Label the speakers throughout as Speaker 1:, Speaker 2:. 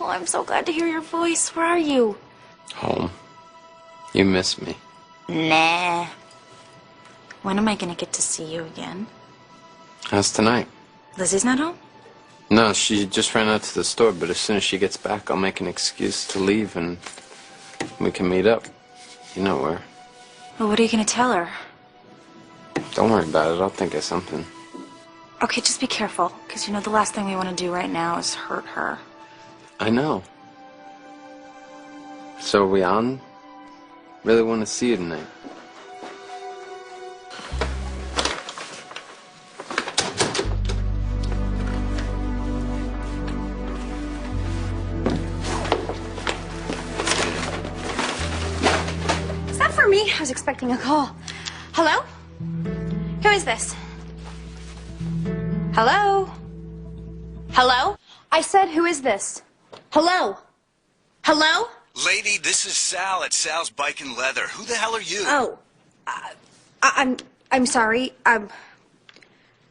Speaker 1: Oh, I'm so glad to hear your voice. Where are you?
Speaker 2: Home. You miss me.
Speaker 1: Nah. When am I gonna get to see you again?
Speaker 2: How's tonight?
Speaker 1: Lizzie's not home?
Speaker 2: No, she just ran out to the store, but as soon as she gets back, I'll make an excuse to leave and we can meet up. You know where.
Speaker 1: Well, what are you gonna tell her?
Speaker 2: Don't worry about it. I'll think of something.
Speaker 1: Okay, just be careful, because you know the last thing we want to do right now is hurt her.
Speaker 2: I know. So are we on? Really want to see you tonight.
Speaker 1: Is that for me? I was expecting a call. Hello? Who is this? Hello? Hello? I said, who is this? Hello? Hello?
Speaker 3: Lady, this is Sal at Sal's Bike and Leather. Who the hell are you?
Speaker 1: Oh, I'm sorry. I'm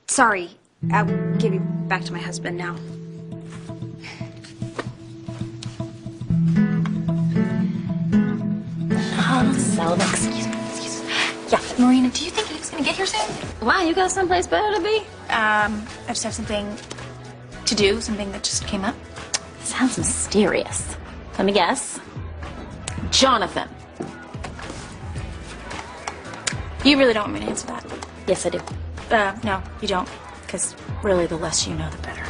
Speaker 1: sorry. I'll give you back to my husband now. Sal, excuse me. Yeah, Marina, do you think he's gonna get here soon?
Speaker 4: Wow, you got someplace better to be?
Speaker 1: I just have something to do, something that just came up.
Speaker 4: Sounds mysterious. Let me guess. Jonathan.
Speaker 1: You really don't want me to answer that.
Speaker 4: Yes, I do.
Speaker 1: No, you don't. Because really, the less you know, the better.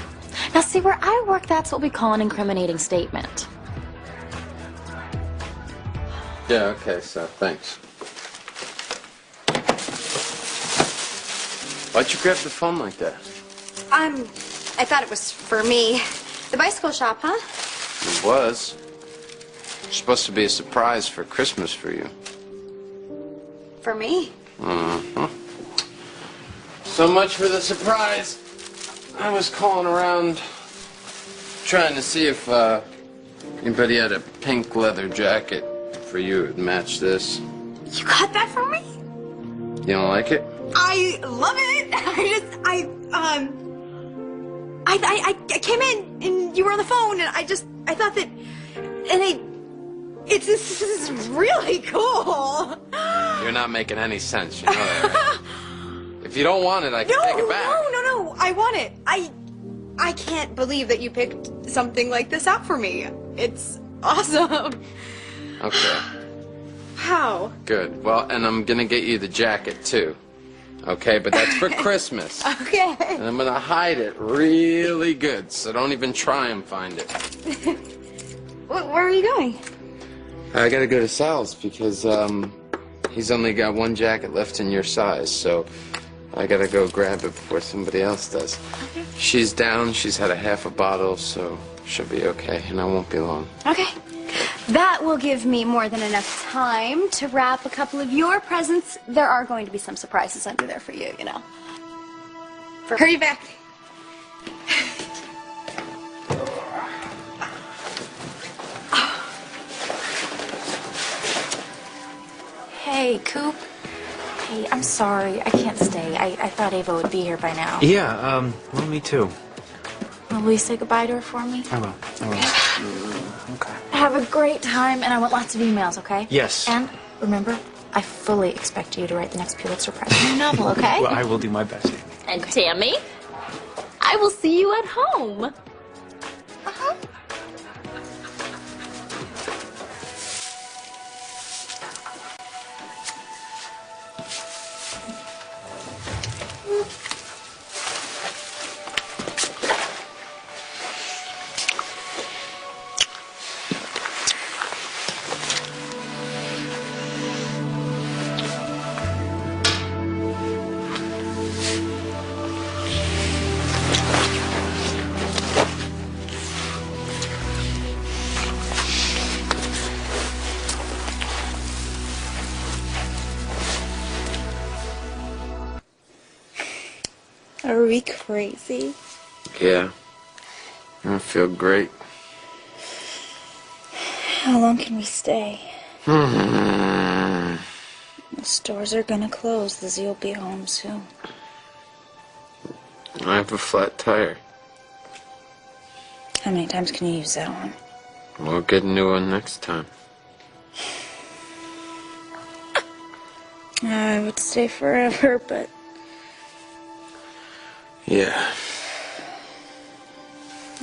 Speaker 4: Now, see, where I work, that's what we call an incriminating statement.
Speaker 2: Yeah, okay, so thanks. Why'd you grab the phone like that?
Speaker 1: I thought it was for me. The bicycle shop, huh?
Speaker 2: It was. It's supposed to be a surprise for Christmas for you.
Speaker 1: For me?
Speaker 2: Mm-hmm. So much for the surprise. I was calling around trying to see if anybody had a pink leather jacket for you that match this.
Speaker 1: You got that for me?
Speaker 2: You don't like it?
Speaker 1: I love it. I came in and you were on the phone and I thought that, and this is really cool.
Speaker 2: You're not making any sense, you know that, right? If you don't want it, I can take it back.
Speaker 1: No, I want it. I can't believe that you picked something like this out for me. It's awesome.
Speaker 2: Okay.
Speaker 1: How?
Speaker 2: Good. Well, and I'm gonna get you the jacket too. Okay, but that's for Christmas.
Speaker 1: Okay.
Speaker 2: And I'm gonna hide it really good, so don't even try and find it.
Speaker 1: Where are you going?
Speaker 2: I gotta go to Sal's because he's only got one jacket left in your size, so I gotta go grab it before somebody else does.
Speaker 1: Okay.
Speaker 2: She's down, she's had a half a bottle, so she'll be okay, and I won't be long.
Speaker 1: Okay. That will give me more than enough time to wrap a couple of your presents. There are going to be some surprises under there for you, you know. Hurry back. Hey, Coop. Hey, I'm sorry. I can't stay. I thought Ava would be here by now.
Speaker 5: Yeah, well, me too.
Speaker 1: Will you say goodbye to her for me?
Speaker 5: I will. Okay.
Speaker 1: Have a great time, and I want lots of emails, okay?
Speaker 5: Yes.
Speaker 1: And remember, I fully expect you to write the next Pulitzer Prize novel, okay?
Speaker 5: Well, I will do my best.
Speaker 4: And Tammy, I will see you at home.
Speaker 1: Uh-huh. Are we crazy?
Speaker 2: Yeah. I feel great.
Speaker 1: How long can we stay? The stores are gonna close. Lizzie will be home soon.
Speaker 2: I have a flat tire.
Speaker 1: How many times can you use that one?
Speaker 2: We'll get a new one next time.
Speaker 4: I would stay forever, but...
Speaker 2: Yeah.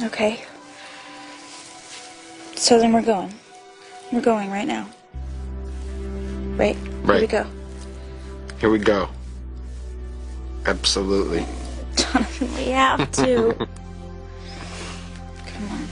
Speaker 4: Okay. So then we're going. We're going right now. Right?
Speaker 2: Right.
Speaker 4: Here we go.
Speaker 2: Here we go. Absolutely.
Speaker 4: Jonathan, we have to. Come on.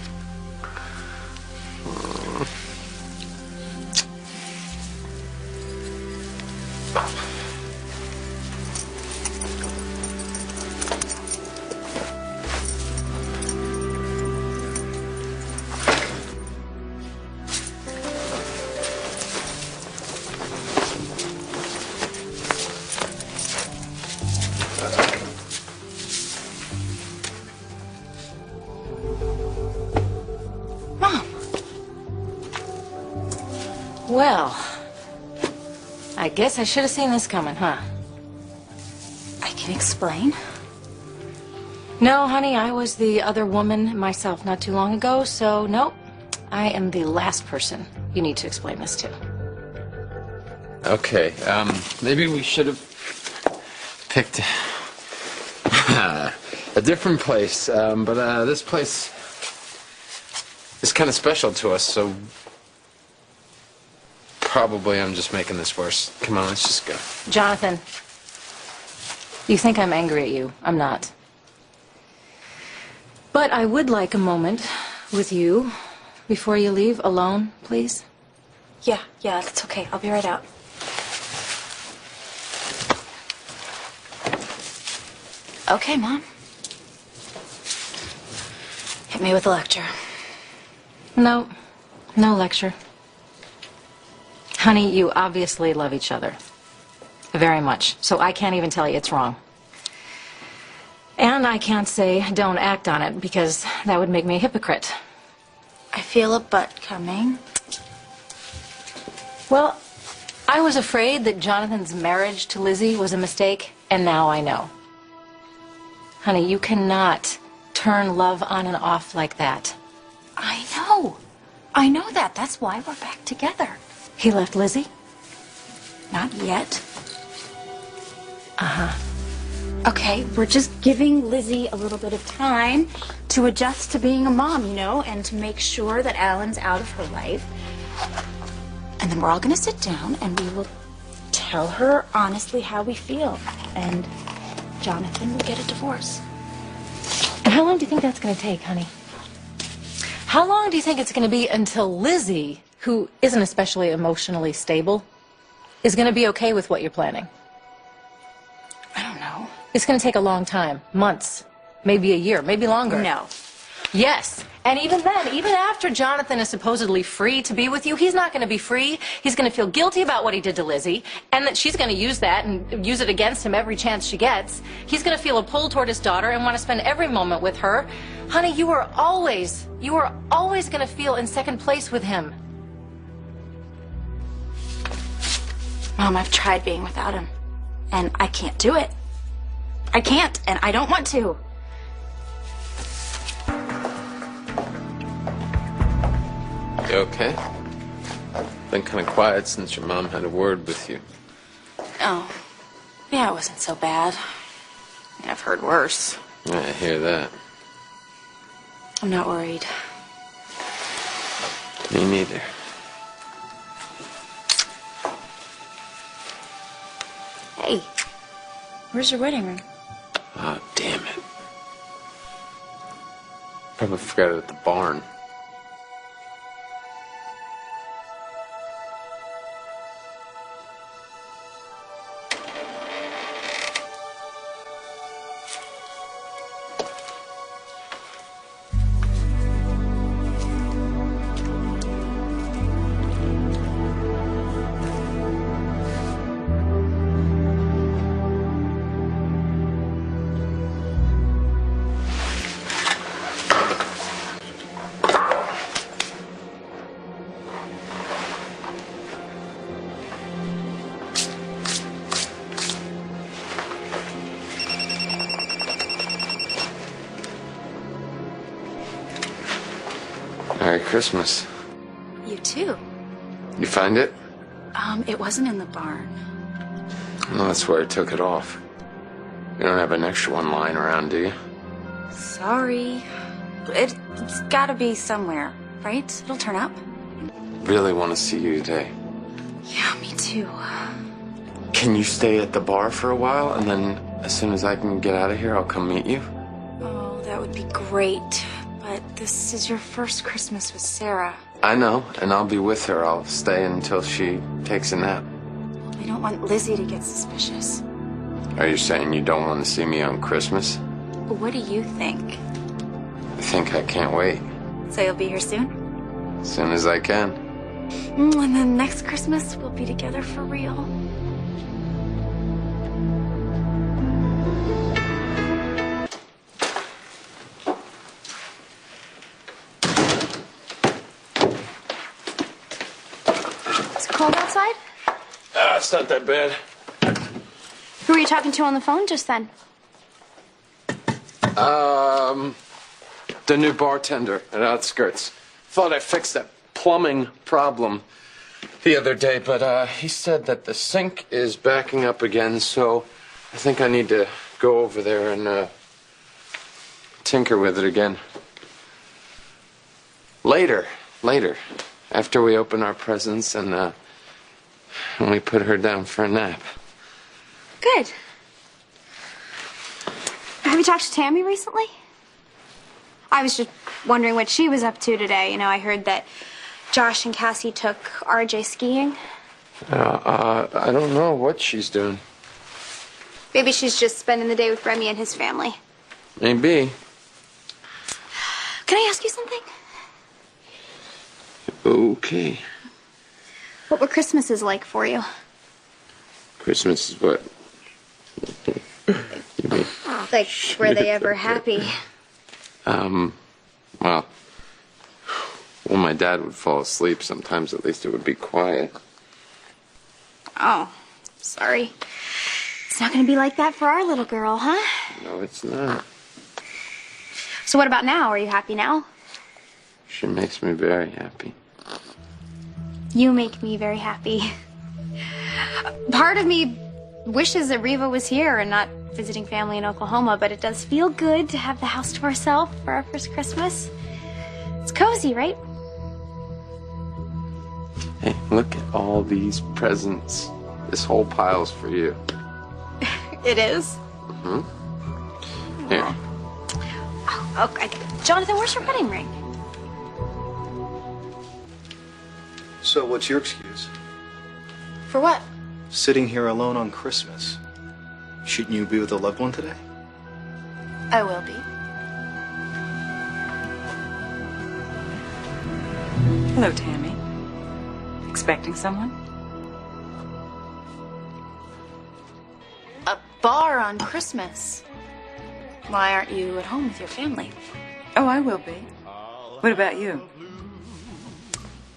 Speaker 6: Well, I guess I should have seen this coming, huh?
Speaker 4: I can explain.
Speaker 6: No, honey, I was the other woman myself not too long ago, so nope. I am the last person you need to explain this to.
Speaker 2: Okay, maybe we should have picked a different place, but this place is kind of special to us, so probably I'm just making this worse. Come on, let's just go.
Speaker 6: Jonathan, you think I'm angry at you. I'm not. But I would like a moment with you before you leave, alone, please.
Speaker 4: Yeah, that's okay. I'll be right out. Okay, Mom. Hit me with a lecture.
Speaker 6: No lecture. Honey, you obviously love each other. Very much. So I can't even tell you it's wrong. And I can't say don't act on it, because that would make me a hypocrite.
Speaker 4: I feel a butt coming.
Speaker 6: Well, I was afraid that Jonathan's marriage to Lizzie was a mistake, and now I know. Honey, you cannot turn love on and off like that.
Speaker 4: I know. I know that. That's why we're back together.
Speaker 6: He left Lizzie?
Speaker 4: Not yet.
Speaker 6: Uh-huh.
Speaker 4: Okay, we're just giving Lizzie a little bit of time to adjust to being a mom, you know, and to make sure that Alan's out of her life. And then we're all going to sit down and we will tell her honestly how we feel. And Jonathan will get a divorce.
Speaker 6: And how long do you think that's going to take, honey? How long do you think it's going to be until Lizzie, who isn't especially emotionally stable, is going to be okay with what you're planning?
Speaker 4: I don't know.
Speaker 6: It's going to take a long time. Months. Maybe a year. Maybe longer.
Speaker 4: No.
Speaker 6: Yes. And even then, even after Jonathan is supposedly free to be with you, he's not going to be free. He's going to feel guilty about what he did to Lizzie, and that she's going to use that and use it against him every chance she gets. He's going to feel a pull toward his daughter and want to spend every moment with her. Honey, you are always going to feel in second place with him.
Speaker 4: Mom, I've tried being without him, and I can't do it. I can't, and I don't want to.
Speaker 2: You okay? Been kind of quiet since your mom had a word with you.
Speaker 4: Oh, yeah, it wasn't so bad. I mean, I've heard worse.
Speaker 2: I hear that.
Speaker 4: I'm not worried.
Speaker 2: Me neither.
Speaker 4: Hey, where's your wedding ring?
Speaker 2: Oh, damn it. Probably forgot it at the barn. Merry Christmas.
Speaker 4: You too.
Speaker 2: You find it?
Speaker 4: It wasn't in the barn.
Speaker 2: Well, that's where I took it off. You don't have an extra one lying around, do you?
Speaker 4: Sorry. It's gotta be somewhere, right? It'll turn up.
Speaker 2: Really want to see you today.
Speaker 4: Yeah, me too.
Speaker 2: Can you stay at the bar for a while, and then as soon as I can get out of here, I'll come meet you?
Speaker 4: Oh, that would be great. But this is your first Christmas with Sarah.
Speaker 2: I know, and I'll be with her. I'll stay until she takes a nap.
Speaker 4: I don't want Lizzie to get suspicious.
Speaker 2: Are you saying you don't want to see me on Christmas?
Speaker 4: What do you think?
Speaker 2: I think I can't wait.
Speaker 4: So you'll be here soon?
Speaker 2: As soon as I can.
Speaker 4: And then next Christmas, we'll be together for real.
Speaker 1: Is it cold outside?
Speaker 2: It's not that bad.
Speaker 1: Who were you talking to on the phone just then?
Speaker 2: The new bartender at Outskirts. Thought I fixed that plumbing problem the other day, but he said that the sink is backing up again, so I think I need to go over there and tinker with it again. Later, after we open our presents and we put her down for a nap.
Speaker 1: Good. Have you talked to Tammy recently? I was just wondering what she was up to today. You know, I heard that Josh and Cassie took RJ skiing.
Speaker 2: I don't know what she's doing.
Speaker 1: Maybe she's just spending the day with Remy and his family.
Speaker 2: Maybe.
Speaker 1: Can I ask you something?
Speaker 2: Okay.
Speaker 1: What were Christmases like for you?
Speaker 2: Christmas is what? You mean?
Speaker 1: Like, were they ever happy?
Speaker 2: Well, when my dad would fall asleep, sometimes at least it would be quiet.
Speaker 1: Oh, sorry. It's not going to be like that for our little girl, huh?
Speaker 2: No, it's not.
Speaker 1: So what about now? Are you happy now?
Speaker 2: She makes me very happy.
Speaker 1: You make me very happy. Part of me wishes that Reva was here and not visiting family in Oklahoma, but it does feel good to have the house to ourselves for our first Christmas. It's cozy, right?
Speaker 2: Hey, look at all these presents. This whole pile's for you.
Speaker 1: It is.
Speaker 2: Mm-hmm. Here.
Speaker 1: Oh, okay. Jonathan, where's your wedding ring?
Speaker 7: So what's your excuse?
Speaker 1: For what?
Speaker 7: Sitting here alone on Christmas. Shouldn't you be with a loved one today?
Speaker 1: I will be.
Speaker 8: Hello, Tammy. Expecting someone?
Speaker 4: A bar on Christmas. Why aren't you at home with your family?
Speaker 8: Oh, I will be. What about you?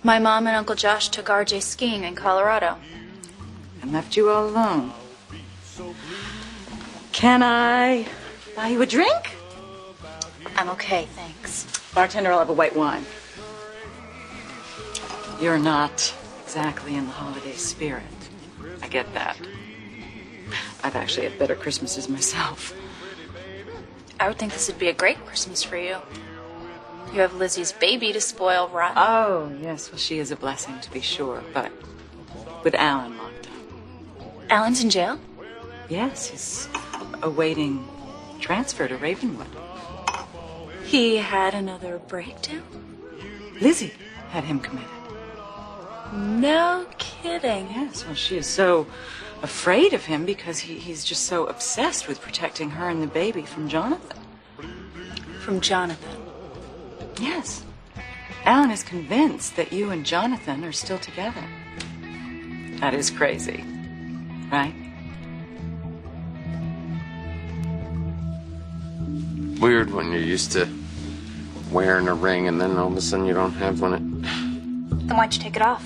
Speaker 4: My mom and Uncle Josh took RJ skiing in Colorado.
Speaker 8: And left you all alone. Can I buy you a drink?
Speaker 4: I'm okay, thanks.
Speaker 8: Bartender, I'll have a white wine. You're not exactly in the holiday spirit. I get that. I've actually had better Christmases myself.
Speaker 4: I would think this would be a great Christmas for you. You have Lizzie's baby to spoil rotten.
Speaker 8: Oh, yes. Well, she is a blessing, to be sure. But with Alan locked up.
Speaker 4: Alan's in jail?
Speaker 8: Yes, he's awaiting transfer to Ravenwood.
Speaker 4: He had another breakdown?
Speaker 8: Lizzie had him committed.
Speaker 4: No kidding.
Speaker 8: Yes, well, she is so afraid of him because he's just so obsessed with protecting her and the baby from Jonathan.
Speaker 4: From Jonathan?
Speaker 8: Yes. Alan is convinced that you and Jonathan are still together. That is crazy, right?
Speaker 2: Weird when you're used to wearing a ring and then all of a sudden you don't have one.
Speaker 1: Then why'd you take it off?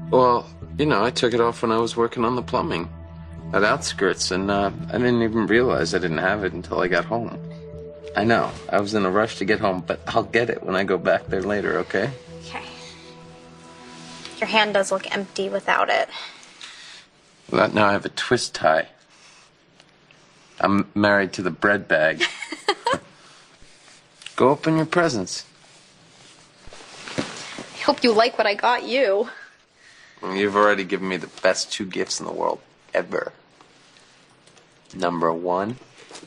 Speaker 2: Well, you know, I took it off when I was working on the plumbing at Outskirts, and I didn't even realize I didn't have it until I got home. I know, I was in a rush to get home, but I'll get it when I go back there later, okay?
Speaker 1: Your hand does look empty without it.
Speaker 2: Well, now I have a twist tie. I'm married to the bread bag. Go open your presents.
Speaker 1: I hope you like what I got you.
Speaker 2: You've already given me the best 2 gifts in the world ever. Number 1.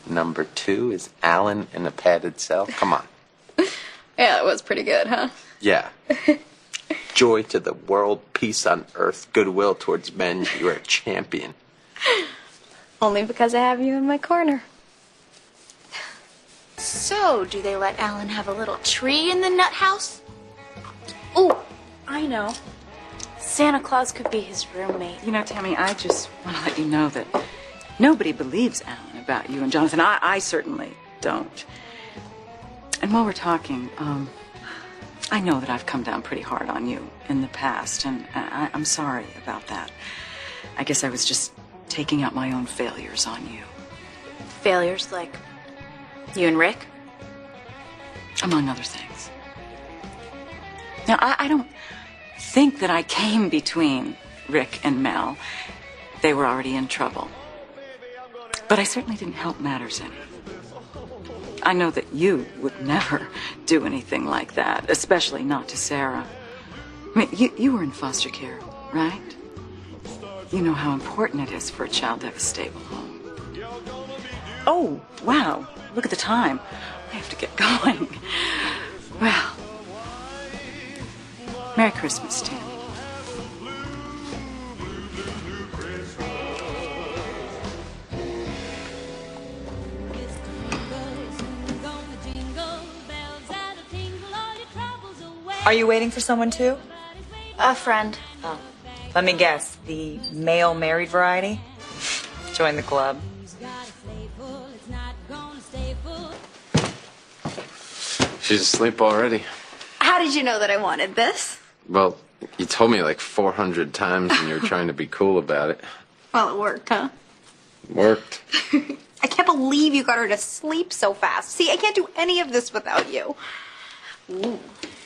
Speaker 2: Number 2 is Alan in a padded cell. Come on.
Speaker 1: Yeah, that was pretty good, huh?
Speaker 2: Yeah. Joy to the world, peace on earth, goodwill towards men. You are a champion.
Speaker 1: Only because I have you in my corner. So, do they let Alan have a little tree in the nut house? Oh, I know. Santa Claus could be his roommate.
Speaker 8: You know, Tammy, I just want to let you know that nobody believes Alan about you and Jonathan. I certainly don't. And while we're talking, I know that I've come down pretty hard on you in the past, and I'm sorry about that. I guess I was just taking out my own failures on you.
Speaker 1: Failures like you and Rick?
Speaker 8: Among other things. Now, I don't think that I came between Rick and Mel. They were already in trouble. But I certainly didn't help matters any. I know that you would never do anything like that, especially not to Sarah. I mean, you were in foster care, right? You know how important it is for a child to have a stable home. Oh, wow. Look at the time. I have to get going. Well, Merry Christmas, Tammy.
Speaker 9: Are you waiting for someone too?
Speaker 1: A friend.
Speaker 9: Oh. Let me guess. The male married variety? Join the club.
Speaker 2: She's asleep already.
Speaker 1: How did you know that I wanted this?
Speaker 2: Well, you told me like 400 times and you were trying to be cool about it.
Speaker 1: Well, it worked, huh?
Speaker 2: Worked.
Speaker 1: I can't believe you got her to sleep so fast. See, I can't do any of this without you. Ooh.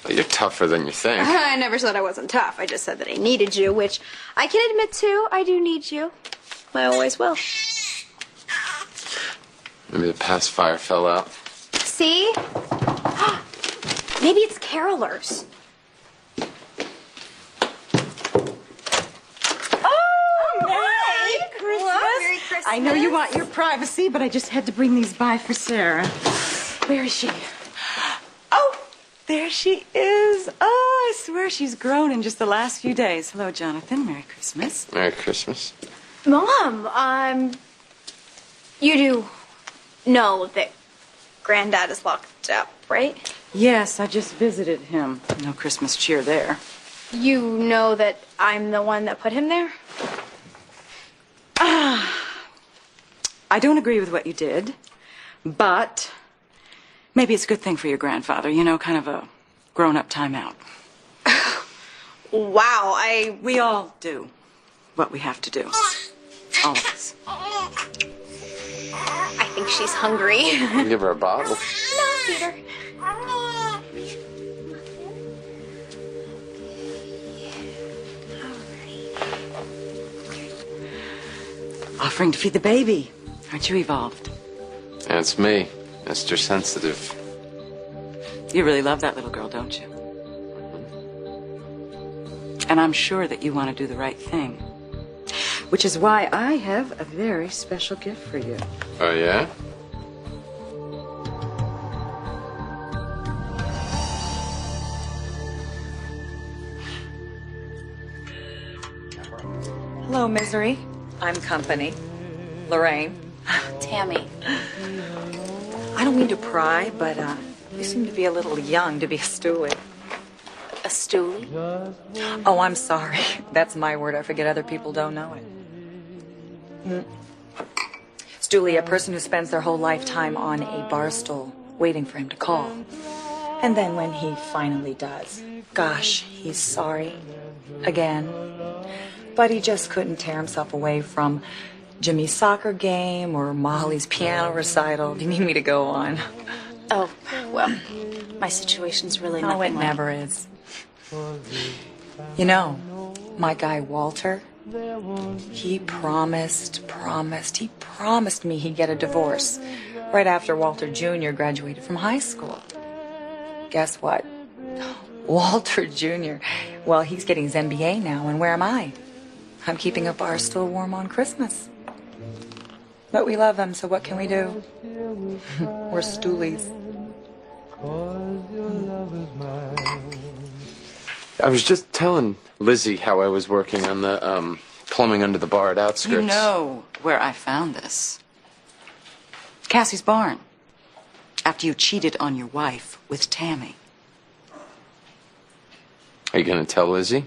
Speaker 2: Well, you're tougher than you think.
Speaker 1: I never said I wasn't tough. I just said that I needed you, which I can admit to. I do need you. I always will.
Speaker 2: Maybe the pacifier fell out.
Speaker 1: See? Maybe it's carolers.
Speaker 8: Merry Christmas. I know you want your privacy, but I just had to bring these by for Sarah. Where is she? Oh, there she is. Oh, I swear she's grown in just the last few days. Hello, Jonathan. Merry Christmas.
Speaker 2: Merry Christmas.
Speaker 1: Mom, you do know that Granddad is locked up, right?
Speaker 8: Yes, I just visited him. No Christmas cheer there.
Speaker 1: You know that I'm the one that put him there?
Speaker 8: I don't agree with what you did, but maybe it's a good thing for your grandfather, you know, kind of a grown-up timeout.
Speaker 1: Wow,
Speaker 8: We all do what we have to do. All of us.
Speaker 1: I think she's hungry.
Speaker 2: Give her a bottle.
Speaker 1: No, Peter.
Speaker 8: Offering to feed the baby. Aren't you evolved?
Speaker 2: That's me, Mr. Sensitive.
Speaker 8: You really love that little girl, don't you? And I'm sure that you want to do the right thing. Which is why I have a very special gift for you.
Speaker 2: Oh, yeah?
Speaker 9: Hello, Misery. I'm company. Lorraine.
Speaker 1: Tammy.
Speaker 9: I don't mean to pry, but you seem to be a little young to be a stoolie.
Speaker 1: A stoolie?
Speaker 9: Oh, I'm sorry. That's my word. I forget other people don't know it. Stoolie, a person who spends their whole lifetime on a bar stool waiting for him to call. And then when he finally does, gosh, he's sorry. Again. But he just couldn't tear himself away from Jimmy's soccer game or Molly's piano recital. Do you need me to go on?
Speaker 1: Oh, well, my situation's really nothing
Speaker 9: No, it
Speaker 1: like...
Speaker 9: never is. You know, my guy Walter, he promised me he'd get a divorce right after Walter Jr. graduated from high school. Guess what? Walter Jr., well, he's getting his MBA now, and where am I? I'm keeping a bar still warm on Christmas. But we love him, so what can we do? We're stoolies.
Speaker 2: I was just telling Lizzie how I was working on the plumbing under the bar at Outskirts.
Speaker 8: You know where I found this. Cassie's barn. After you cheated on your wife with Tammy.
Speaker 2: Are you going to tell Lizzie?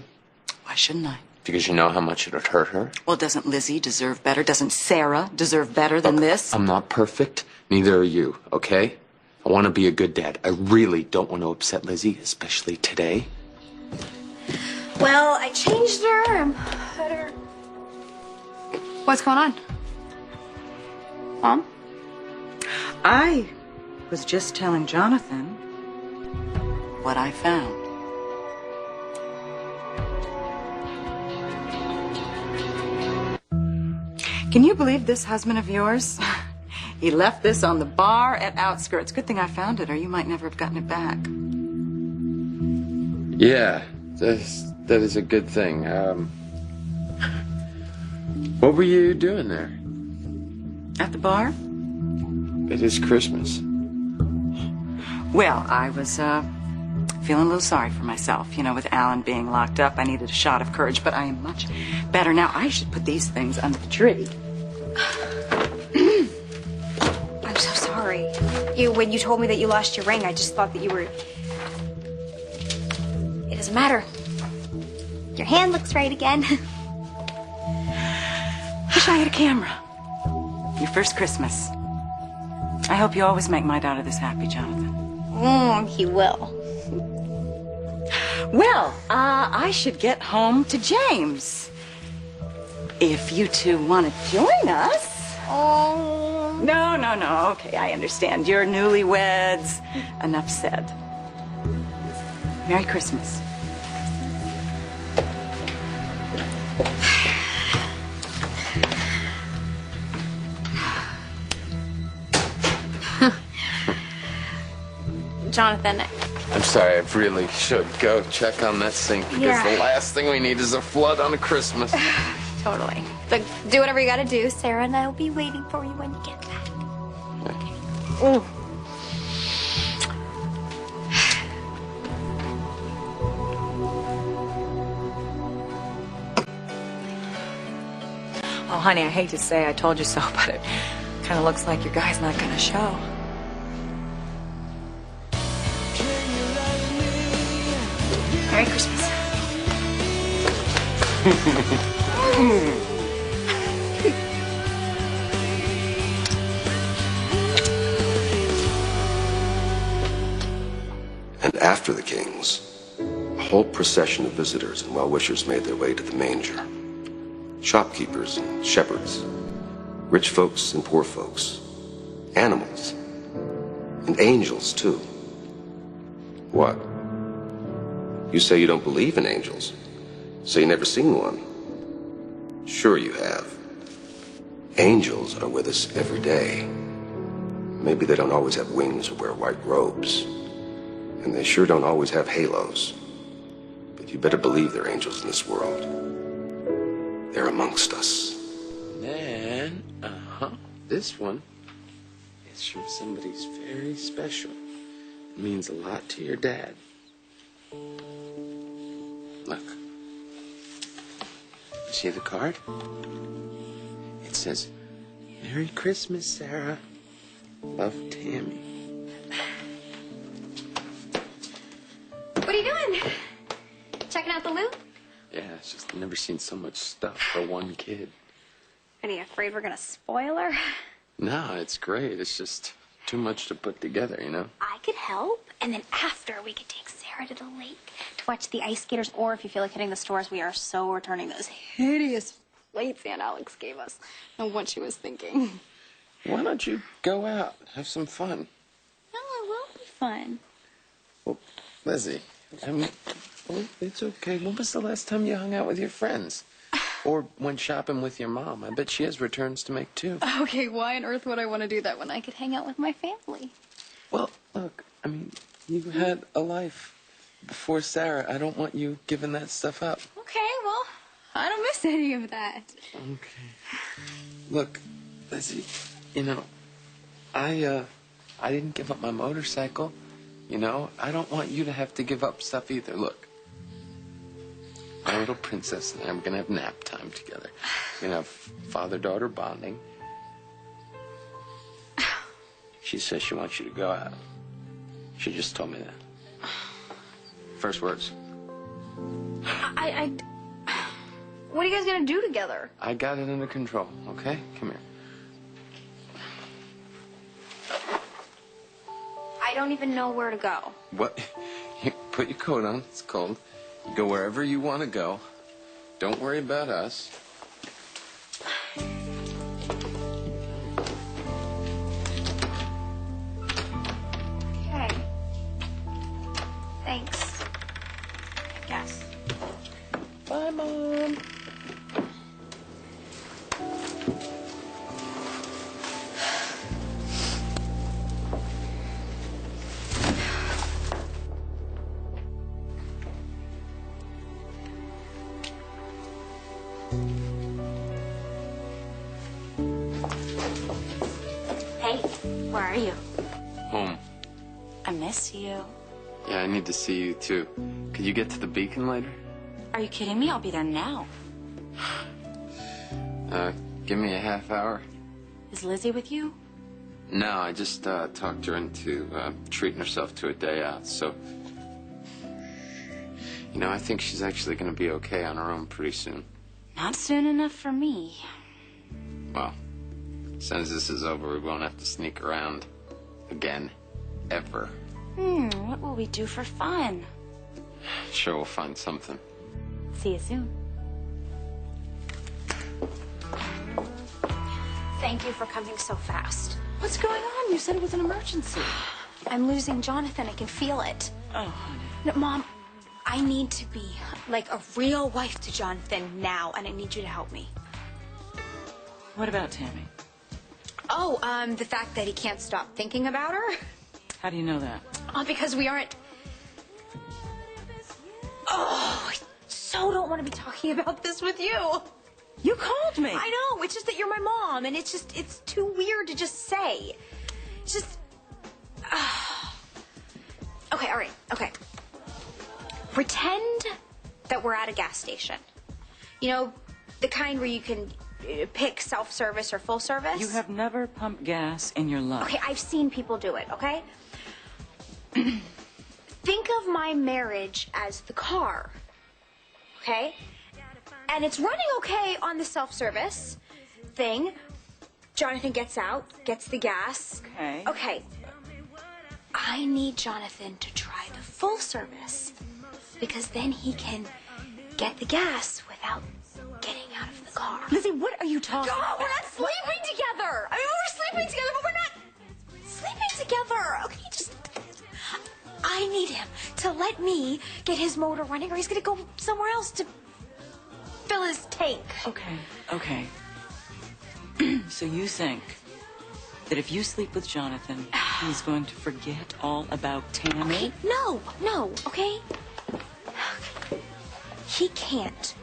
Speaker 8: Why shouldn't I?
Speaker 2: Because you know how much it would hurt her?
Speaker 8: Well, doesn't Lizzie deserve better? Doesn't Sarah deserve better than this?
Speaker 2: I'm not perfect. Neither are you, okay? I want to be a good dad. I really don't want to upset Lizzie, especially today.
Speaker 1: Well, I changed her and put her... What's going on? Mom?
Speaker 8: I was just telling Jonathan what I found. Can you believe this husband of yours? He left this on the bar at Outskirts. Good thing I found it, or you might never have gotten it back.
Speaker 2: Yeah, that is a good thing. What were you doing there?
Speaker 8: At the bar?
Speaker 2: It is Christmas.
Speaker 8: Well, I was feeling a little sorry for myself. You know, with Alan being locked up, I needed a shot of courage, but I am much better now. I should put these things under the tree.
Speaker 1: I'm so sorry. When you told me that you lost your ring, I just thought that you were... It doesn't matter. Your hand looks right again.
Speaker 8: Wish I had a camera. Your first Christmas. I hope you always make my daughter this happy, Jonathan.
Speaker 1: He will.
Speaker 8: Well, I should get home to James. If you two want to join us.
Speaker 1: Oh.
Speaker 8: No. Okay, I understand. You're newlyweds. Enough said. Merry Christmas.
Speaker 1: Jonathan,
Speaker 2: I'm sorry, I really should go check on that sink because the last thing we need is a flood on a Christmas.
Speaker 1: Totally. But do whatever you gotta do. Sarah and I will be waiting for you when you get back.
Speaker 2: Okay.
Speaker 1: Ooh.
Speaker 9: Oh, honey, I hate to say I told you so, but it kind of looks like your guy's not gonna show.
Speaker 1: Merry Christmas.
Speaker 10: And after the kings, a whole procession of visitors and well-wishers made their way to the manger. Shopkeepers and shepherds, rich folks and poor folks, animals, and angels, too. What? You say you don't believe in angels, so you never seen one. Sure you have. Angels are with us every day. Maybe they don't always have wings or wear white robes. And they sure don't always have halos. But you better believe they're angels in this world. They're amongst us.
Speaker 2: Then, this one is from somebody's very special. It means a lot to your dad. Look. You see the card? It says, Merry Christmas, Sarah. Love, Tammy.
Speaker 1: What are you doing? Checking out the loot?
Speaker 2: Yeah, it's just I've never seen so much stuff for one kid.
Speaker 1: Are you afraid we're gonna spoil her?
Speaker 2: No, it's great. It's just too much to put together, you know?
Speaker 1: I could help, and then after we could take Sarah to the lake to watch the ice skaters, or if you feel like hitting the stores, we are so returning those hideous plates Aunt Alex gave us. I don't know what she was thinking.
Speaker 2: Why don't you go out, have some fun?
Speaker 1: No, it will be fun.
Speaker 2: Well, Lizzie, Well, it's okay. When was the last time you hung out with your friends? Or went shopping with your mom? I bet she has returns to make, too.
Speaker 1: Okay, why on earth would I want to do that when I could hang out with my family?
Speaker 2: Well, look, I mean, you had a life before Sarah. I don't want you giving that stuff up.
Speaker 1: Okay, well, I don't miss any of that.
Speaker 2: Okay. Look, Lizzie, you know, I didn't give up my motorcycle. You know, I don't want you to have to give up stuff either. Look, my little princess and I are gonna have nap time together. We're gonna have father-daughter bonding. She says she wants you to go out. She just told me that. First words.
Speaker 1: What are you guys gonna do together?
Speaker 2: I got it under control, okay? Come here.
Speaker 1: I don't even know where to go.
Speaker 2: What? You put your coat on. It's cold. You go wherever you want to go. Don't worry about us.
Speaker 1: Okay. Thanks. I guess.
Speaker 2: Bye, Mom.
Speaker 4: Hey, where are you?
Speaker 2: Home.
Speaker 4: I miss you.
Speaker 2: Yeah, I need to see you, too. Could you get to the Beacon later?
Speaker 4: Are you kidding me? I'll be there now.
Speaker 2: Give me a half hour.
Speaker 4: Is Lizzie with you?
Speaker 2: No, I just talked her into treating herself to a day out, so... You know, I think she's actually going to be okay on her own pretty soon.
Speaker 4: Not soon enough for me.
Speaker 2: Well, as soon as this is over, we won't have to sneak around again. Ever.
Speaker 4: What will we do for fun?
Speaker 2: Sure, we'll find something.
Speaker 4: See you soon. Thank you for coming so fast.
Speaker 6: What's going on? You said it was an emergency.
Speaker 1: I'm losing Jonathan. I can feel it.
Speaker 8: Oh, honey.
Speaker 1: No, Mom, I need to be like a real wife to Jonathan now, and I need you to help me.
Speaker 8: What about Tammy?
Speaker 1: Oh, the fact that he can't stop thinking about her?
Speaker 8: How do you know that?
Speaker 1: Because we aren't... Oh, I so don't want to be talking about this with you.
Speaker 8: You called me.
Speaker 1: I know, it's just that you're my mom, and it's too weird to just say. It's just... Okay, all right, okay. Pretend that we're at a gas station. You know, the kind where you can pick self-service or full service.
Speaker 8: You have never pumped gas in your life.
Speaker 1: Okay, I've seen people do it, okay? Think of my marriage as the car, okay? And it's running okay on the self-service thing. Jonathan gets out, gets the gas.
Speaker 8: Okay.
Speaker 1: Okay. I need Jonathan to try the full service because then he can get the gas without getting out of the car.
Speaker 8: Lizzie, what are you talking about?
Speaker 1: We're not sleeping together. I mean, we're sleeping together, but we're not sleeping together. Okay, I need him to let me get his motor running or he's going to go somewhere else to fill his tank.
Speaker 8: Okay. So you think that if you sleep with Jonathan, he's going to forget all about Tammy?
Speaker 1: Okay, no, okay? He can't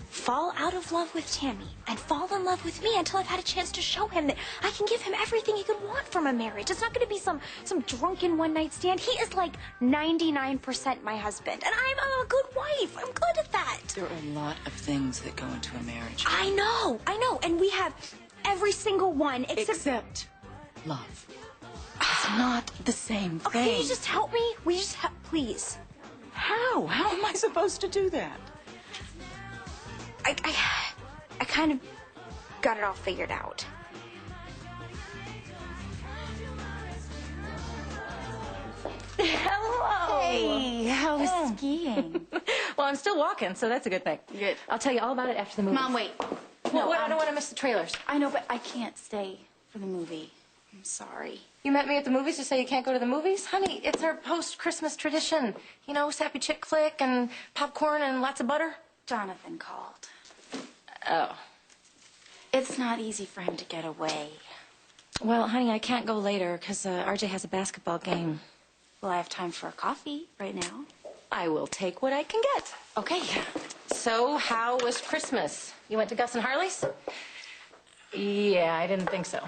Speaker 1: fall out of love with Tammy and fall in love with me until I've had a chance to show him that I can give him everything he could want from a marriage. It's not going to be some drunken one-night stand. He is like 99% my husband, and I'm a good wife. I'm good at that.
Speaker 8: There are a lot of things that go into a marriage.
Speaker 1: I know, and we have every single one
Speaker 8: Except love. It's not the same thing.
Speaker 1: Okay, can you just help me? Will you just please?
Speaker 8: How? How am I supposed to do that?
Speaker 1: I kind of got it all figured out.
Speaker 6: Hello.
Speaker 4: Hey, how was skiing?
Speaker 6: Well, I'm still walking, so that's a good thing.
Speaker 4: Good.
Speaker 6: I'll tell you all about it after the movie.
Speaker 4: Mom, wait.
Speaker 6: No, I don't want to miss the trailers.
Speaker 4: I know, but I can't stay for the movie. I'm sorry.
Speaker 6: You met me at the movies to say you can't go to the movies? Honey, it's our post-Christmas tradition. You know, sappy chick flick and popcorn and lots of butter.
Speaker 4: Jonathan called.
Speaker 6: Oh.
Speaker 4: It's not easy for him to get away.
Speaker 6: Well, honey, I can't go later because RJ has a basketball game.
Speaker 4: Well, I have time for a coffee right now.
Speaker 6: I will take what I can get.
Speaker 4: Okay.
Speaker 6: So, how was Christmas? You went to Gus and Harley's? Yeah, I didn't think so.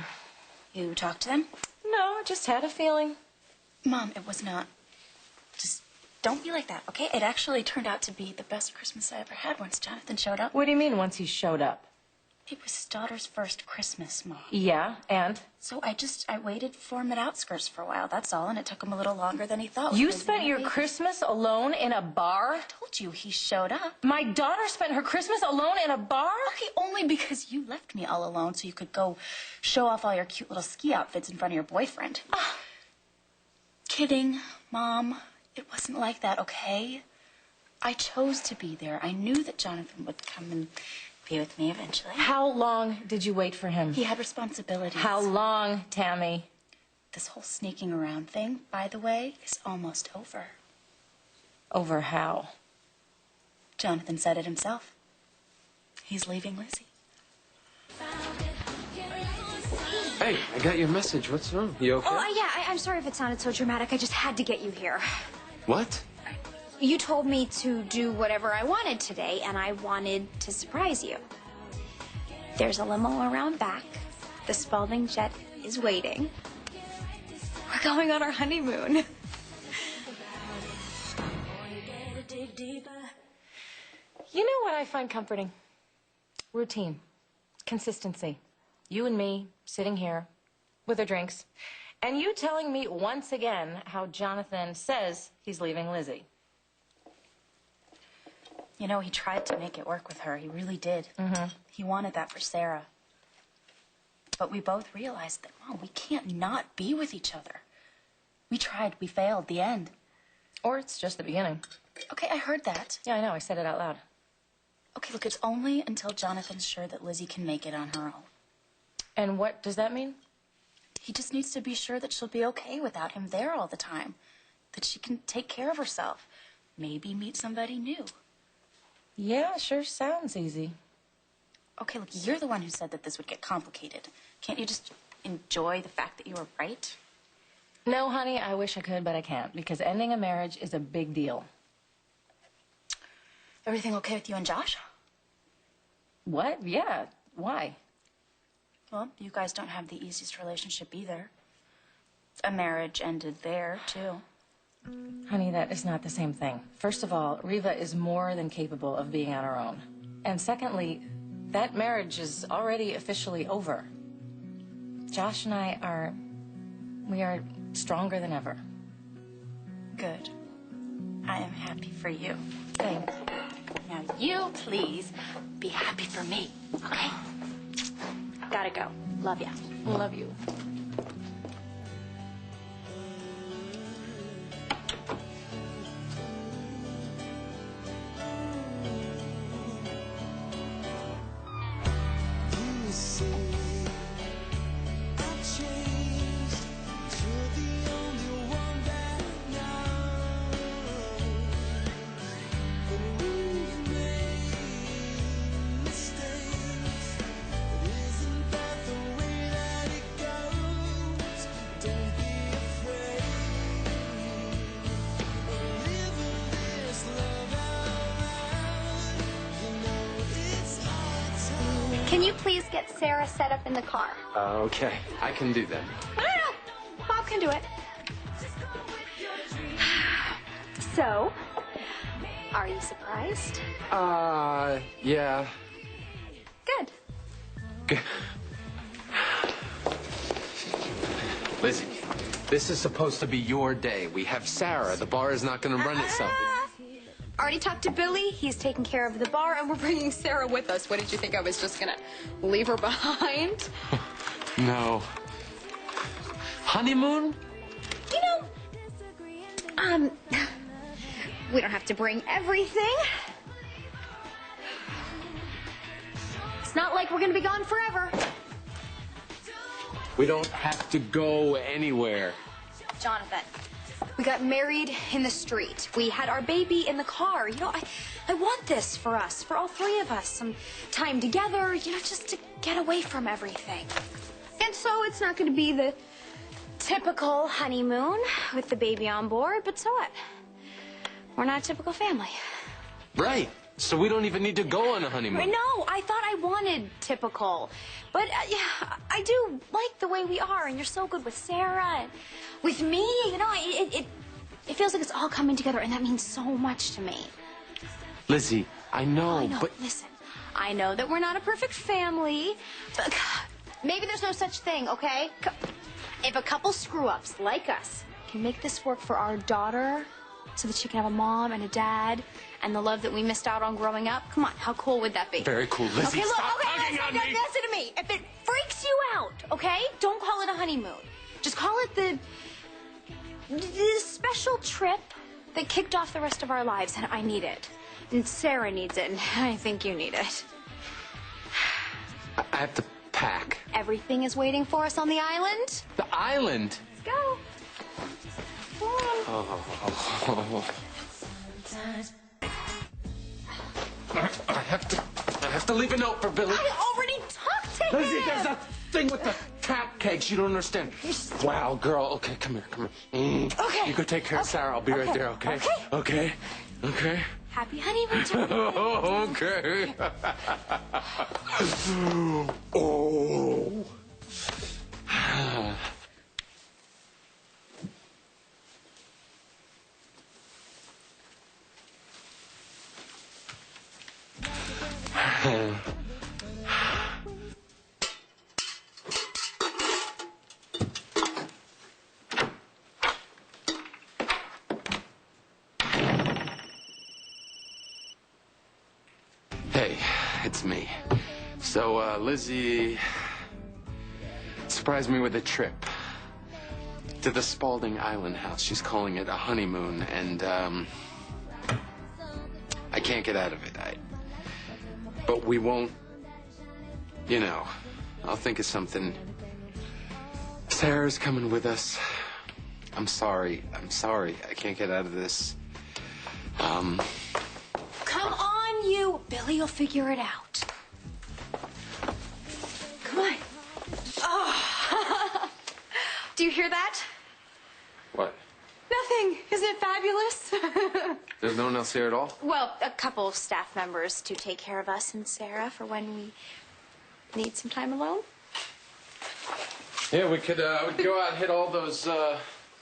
Speaker 4: You talked to them?
Speaker 6: No, I just had a feeling.
Speaker 4: Mom, it was not. Just don't be like that, okay? It actually turned out to be the best Christmas I ever had once Jonathan showed up.
Speaker 6: What do you mean once he showed up?
Speaker 4: It was his daughter's first Christmas, Mom.
Speaker 6: Yeah, and?
Speaker 4: So I waited for him at outskirts for a while, that's all, and it took him a little longer than he thought.
Speaker 6: You spent your Christmas alone in a bar?
Speaker 4: I told you, he showed up.
Speaker 6: My daughter spent her Christmas alone in a bar?
Speaker 4: Okay, only because you left me all alone so you could go show off all your cute little ski outfits in front of your boyfriend. Kidding, Mom. It wasn't like that, okay? I chose to be there. I knew that Jonathan would come and be with me eventually.
Speaker 6: How long did you wait for him?
Speaker 4: He had responsibilities.
Speaker 6: How long, Tammy?
Speaker 4: This whole sneaking around thing, by the way, is almost over.
Speaker 6: Over how?
Speaker 4: Jonathan said it himself. He's leaving Lizzie.
Speaker 2: Hey, I got your message. What's wrong? You okay?
Speaker 1: Oh, yeah, I'm sorry if it sounded so dramatic. I just had to get you here.
Speaker 2: What?
Speaker 1: You told me to do whatever I wanted today, and I wanted to surprise you. There's a limo around back. The Spalding jet is waiting. We're going on our honeymoon.
Speaker 6: You know what I find comforting? Routine. Consistency. You and me sitting here with our drinks, and you telling me once again how Jonathan says he's leaving Lizzie.
Speaker 4: You know, he tried to make it work with her. He really did. Mm-hmm. He wanted that for Sarah. But we both realized that, Mom, we can't not be with each other. We tried. We failed. The end.
Speaker 6: Or it's just the beginning.
Speaker 4: Okay, I heard that.
Speaker 6: Yeah, I know. I said it out loud.
Speaker 4: Okay, look, it's only until Jonathan's sure that Lizzie can make it on her own.
Speaker 6: And what does that mean?
Speaker 4: He just needs to be sure that she'll be okay without him there all the time. That she can take care of herself. Maybe meet somebody new.
Speaker 6: Yeah, sure sounds easy.
Speaker 4: Okay, look, you're the one who said that this would get complicated. Can't you just enjoy the fact that you were right?
Speaker 6: No, honey, I wish I could, but I can't, because ending a marriage is a big deal.
Speaker 4: Everything okay with you and Josh?
Speaker 6: What? Yeah. Why?
Speaker 4: Well, you guys don't have the easiest relationship either. A marriage ended there, too.
Speaker 6: Honey, that is not the same thing. First of all, Riva is more than capable of being on her own. And secondly, that marriage is already officially over. Josh and I we are stronger than ever.
Speaker 4: Good. I am happy for you.
Speaker 6: Thanks.
Speaker 4: Now you, please, be happy for me, okay? Gotta go. Love ya.
Speaker 6: Love you.
Speaker 1: Can you please get Sarah set up in the car?
Speaker 2: Okay, I can do that.
Speaker 1: No, Bob can do it. So, are you surprised?
Speaker 2: Yeah.
Speaker 1: Good.
Speaker 2: Good. Lizzie, this is supposed to be your day. We have Sarah. The bar is not going to run itself.
Speaker 1: Already talked to Billy. He's taking care of the bar, and we're bringing Sarah with us. What did you think? I was just gonna leave her behind?
Speaker 2: No. Honeymoon?
Speaker 1: You know, we don't have to bring everything. It's not like we're gonna be gone forever.
Speaker 2: We don't have to go anywhere.
Speaker 1: Jonathan, we got married in the street. We had our baby in the car. You know, I want this for us, for all three of us. Some time together, you know, just to get away from everything. And so it's not going to be the typical honeymoon with the baby on board, but so what? We're not a typical family.
Speaker 2: Right. So we don't even need to go on a honeymoon.
Speaker 1: No, I thought I wanted typical. But yeah, I do like the way we are, and you're so good with Sarah and with me. You know, it feels like it's all coming together, and that means so much to me.
Speaker 2: Lizzie, I know, but...
Speaker 1: Listen, I know that we're not a perfect family, but maybe there's no such thing, okay? If a couple screw-ups like us can make this work for our daughter so that she can have a mom and a dad and the love that we missed out on growing up, come on, how cool would that be?
Speaker 2: Very cool. Lizzie,
Speaker 1: okay, look,
Speaker 2: stop
Speaker 1: okay,
Speaker 2: tugging on me.
Speaker 1: listen to me. If it freaks you out, okay, don't call it a honeymoon. Just call it the special trip that kicked off the rest of our lives, and I need it. And Sarah needs it, and I think you need it.
Speaker 2: I have to pack.
Speaker 1: Everything is waiting for us on the island.
Speaker 2: The island?
Speaker 1: Let's go. Come on.
Speaker 2: Oh. I have to leave a note for Billy.
Speaker 1: I already talked to him.
Speaker 2: Lizzie, there's a thing with the cat cakes. You don't understand. Wow, girl. Okay, come here.
Speaker 1: Okay.
Speaker 2: You go take care of Sarah. I'll be right there, okay? Okay.
Speaker 1: Happy honeymoon, Jonathan.
Speaker 2: Okay. Oh. Hey, it's me. So, Lizzie surprised me with a trip to the Spalding Island house. She's calling it a honeymoon, and, I can't get out of it. But we won't, you know, I'll think of something. Sarah's coming with us. I'm sorry. I can't get out of this.
Speaker 1: Come on, you. Billy will figure it out. Come on. Oh. Do you hear that?
Speaker 2: What?
Speaker 1: Nothing. Isn't it fabulous?
Speaker 2: There's no one else here at all?
Speaker 1: Well, a couple of staff members to take care of us and Sarah for when we need some time alone.
Speaker 2: Yeah, we could go out and hit all those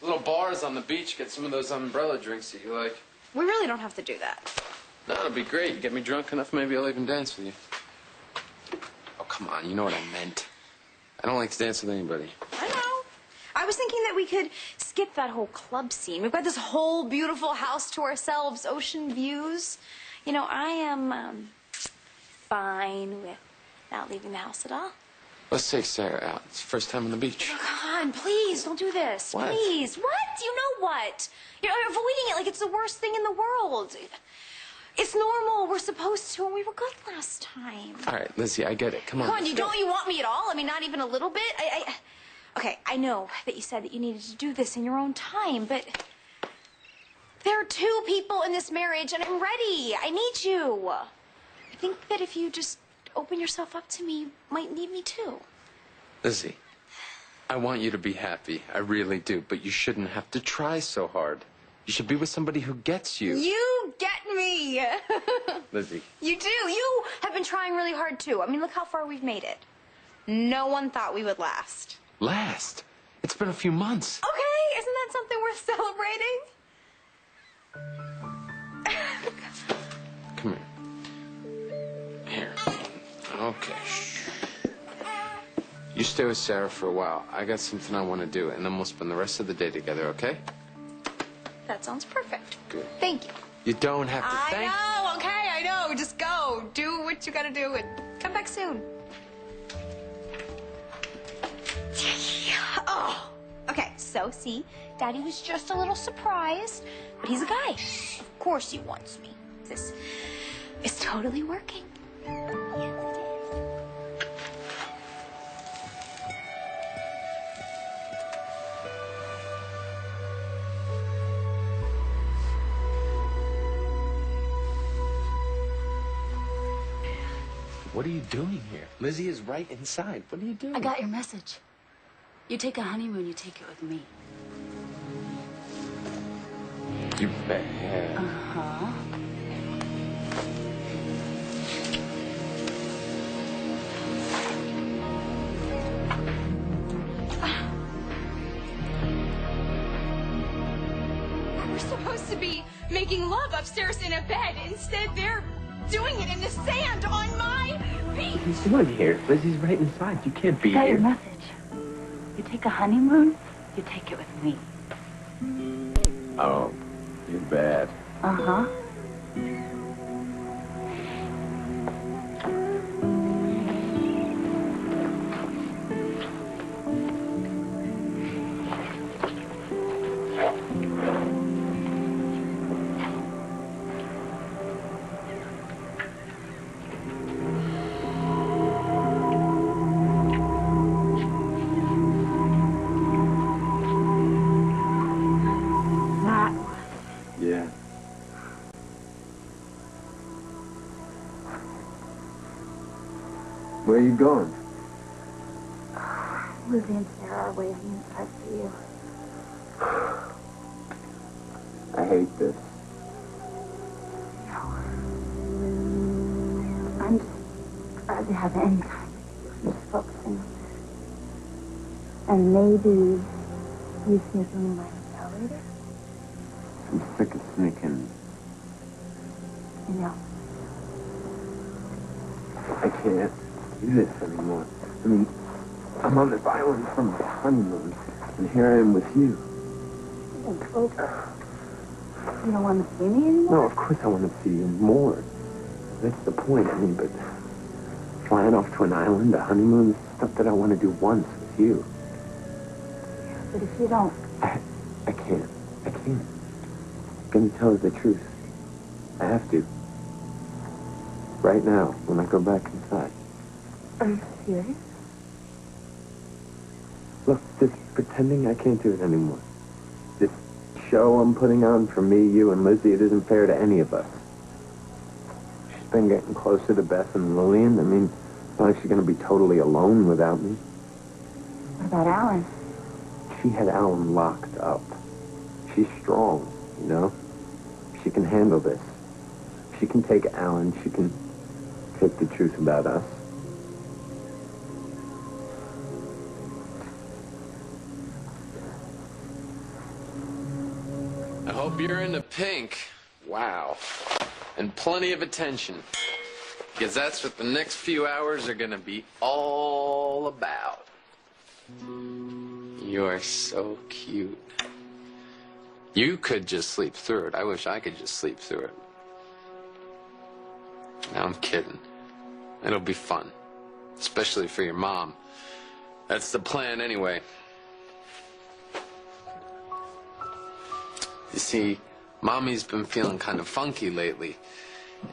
Speaker 2: little bars on the beach, get some of those umbrella drinks that you like.
Speaker 1: We really don't have to do that.
Speaker 2: No, it'll be great. You get me drunk enough, maybe I'll even dance with you. Oh, come on, you know what I meant. I don't like to dance with anybody.
Speaker 1: I know. I was thinking that we could skip that whole club scene. We've got this whole beautiful house to ourselves, ocean views. You know, I am fine with not leaving the house at all.
Speaker 2: Let's take Sarah out. It's the first time on the beach.
Speaker 1: Oh, come on, please, don't do this.
Speaker 2: What?
Speaker 1: Please. What? You know what? You're avoiding it like it's the worst thing in the world. It's normal. We're supposed to, and we were good last time.
Speaker 2: All right, Lizzie, I get it. Come on.
Speaker 1: Come on, you want me at all? I mean, not even a little bit? Okay, I know that you said that you needed to do this in your own time, but there are two people in this marriage, and I'm ready. I need you. I think that if you just open yourself up to me, you might need me too.
Speaker 2: Lizzie, I want you to be happy. I really do, but you shouldn't have to try so hard. You should be with somebody who gets you.
Speaker 1: You get me.
Speaker 2: Lizzie.
Speaker 1: You do. You have been trying really hard too. I mean, look how far we've made it. No one thought we would last.
Speaker 2: Last? It's been a few months.
Speaker 1: Okay, isn't that something worth celebrating?
Speaker 2: Come here. Here. Okay. Shh. You stay with Sarah for a while. I got something I want to do, and then we'll spend the rest of the day together, okay?
Speaker 1: That sounds perfect.
Speaker 2: Good.
Speaker 1: Thank you.
Speaker 2: You don't have to thank...
Speaker 1: I know, okay, I know. Just go. Do what you gotta do and come back soon. Oh, okay, so see, Daddy was just a little surprised, but he's a guy. Of course he wants me. This is totally working. Yes, it is.
Speaker 2: What are you doing here? Lizzie is right inside. What are you doing?
Speaker 4: I got your message. You take a honeymoon, you take it with me.
Speaker 2: You bet.
Speaker 4: Uh-huh.
Speaker 11: We're supposed to be making love upstairs in a bed. Instead, they're doing it in the sand on my feet.
Speaker 2: What are you doing here? Lizzie's right inside. You can't be
Speaker 4: I got
Speaker 2: here.
Speaker 4: your message. You take a honeymoon, you take it with me.
Speaker 2: Oh, you're bad.
Speaker 4: Uh-huh.
Speaker 2: Yeah. Where are you going?
Speaker 4: Lizzie and Sarah are waiting inside for you.
Speaker 2: I hate this.
Speaker 4: No. I'm just glad to have any time with you. I'm just focusing on this. And maybe you sneaking in my hotel later?
Speaker 2: I'm sick of sneaking.
Speaker 4: You know.
Speaker 2: I can't do this anymore. I mean, I'm on this island from the honeymoon, and here I am with you.
Speaker 4: You don't want to see me anymore?
Speaker 2: No, of course I want to see you more. That's the point. I mean, but flying off to an island, a honeymoon, is stuff that I want to do once with you.
Speaker 4: Yeah, but if you don't...
Speaker 2: I can't. I can't. I'm gonna tell her the truth. I have to. Right now, when I go back inside.
Speaker 4: Are you serious?
Speaker 2: Look, just pretending I can't do it anymore. This show I'm putting on for me, you, and Lizzie, it isn't fair to any of us. She's been getting closer to Beth and Lillian. I mean, it's not like she's going to be totally alone without me.
Speaker 4: What about Alan?
Speaker 2: She had Alan locked up. She's strong, you know? She can handle this. She can take Alan. She can take the truth about us. I hope you're into pink. Wow. And plenty of attention. Because that's what the next few hours are going to be all about. You're so cute. You could just sleep through it. I wish I could just sleep through it. No, I'm kidding. It'll be fun. Especially for your mom. That's the plan anyway. You see, Mommy's been feeling kind of funky lately.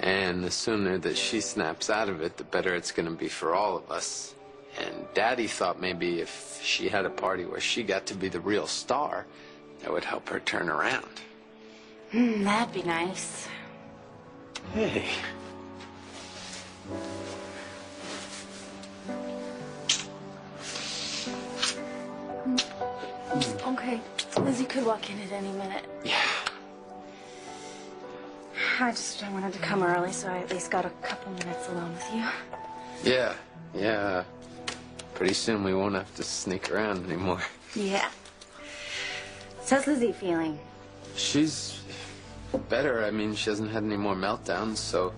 Speaker 2: And the sooner that she snaps out of it, the better it's going to be for all of us. And Daddy thought maybe if she had a party where she got to be the real star, that would help her turn around.
Speaker 4: That'd be nice.
Speaker 2: Hey.
Speaker 4: Okay. Lizzie could walk in at any minute.
Speaker 2: Yeah.
Speaker 4: I wanted to come early, so I at least got a couple minutes alone with you.
Speaker 2: Yeah. Pretty soon we won't have to sneak around anymore.
Speaker 4: Yeah. So how's Lizzie feeling?
Speaker 2: She's better. I mean, she hasn't had any more meltdowns, so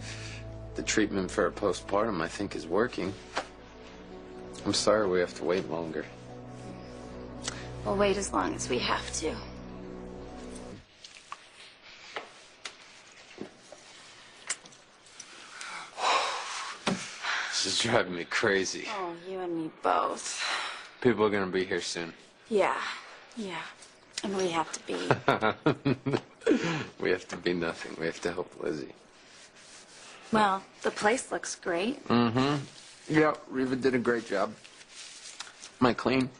Speaker 2: the treatment for her postpartum, I think, is working. I'm sorry we have to wait longer.
Speaker 4: We'll wait as long as we have to.
Speaker 2: This is driving me crazy.
Speaker 4: Oh, you and me both.
Speaker 2: People are gonna be here soon.
Speaker 4: Yeah. And we have to be.
Speaker 2: We have to be nothing. We have to help Lizzie.
Speaker 4: Well, the place looks great.
Speaker 2: Mm-hmm. Yeah, Reva did a great job. Am I clean?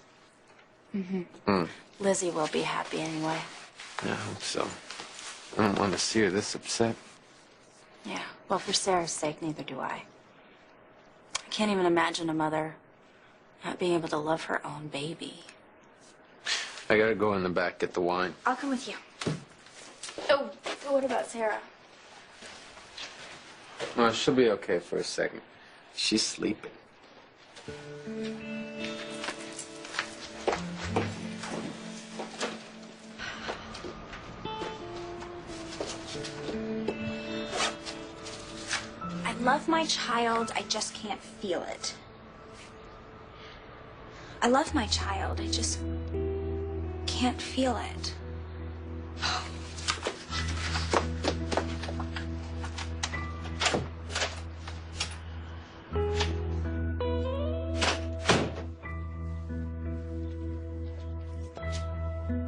Speaker 4: Mm-hmm. Lizzie will be happy anyway.
Speaker 2: I hope so. I don't want to see her this upset.
Speaker 4: Yeah. Well, for Sarah's sake, neither do I. can't even imagine a mother not being able to love her own baby.
Speaker 2: I gotta go in the back, get the wine.
Speaker 1: I'll come with you. Oh, what about Sarah?
Speaker 2: Well, she'll be okay for a second. She's sleeping.
Speaker 1: I love my child, I just can't feel it. I love my child, I just can't feel it.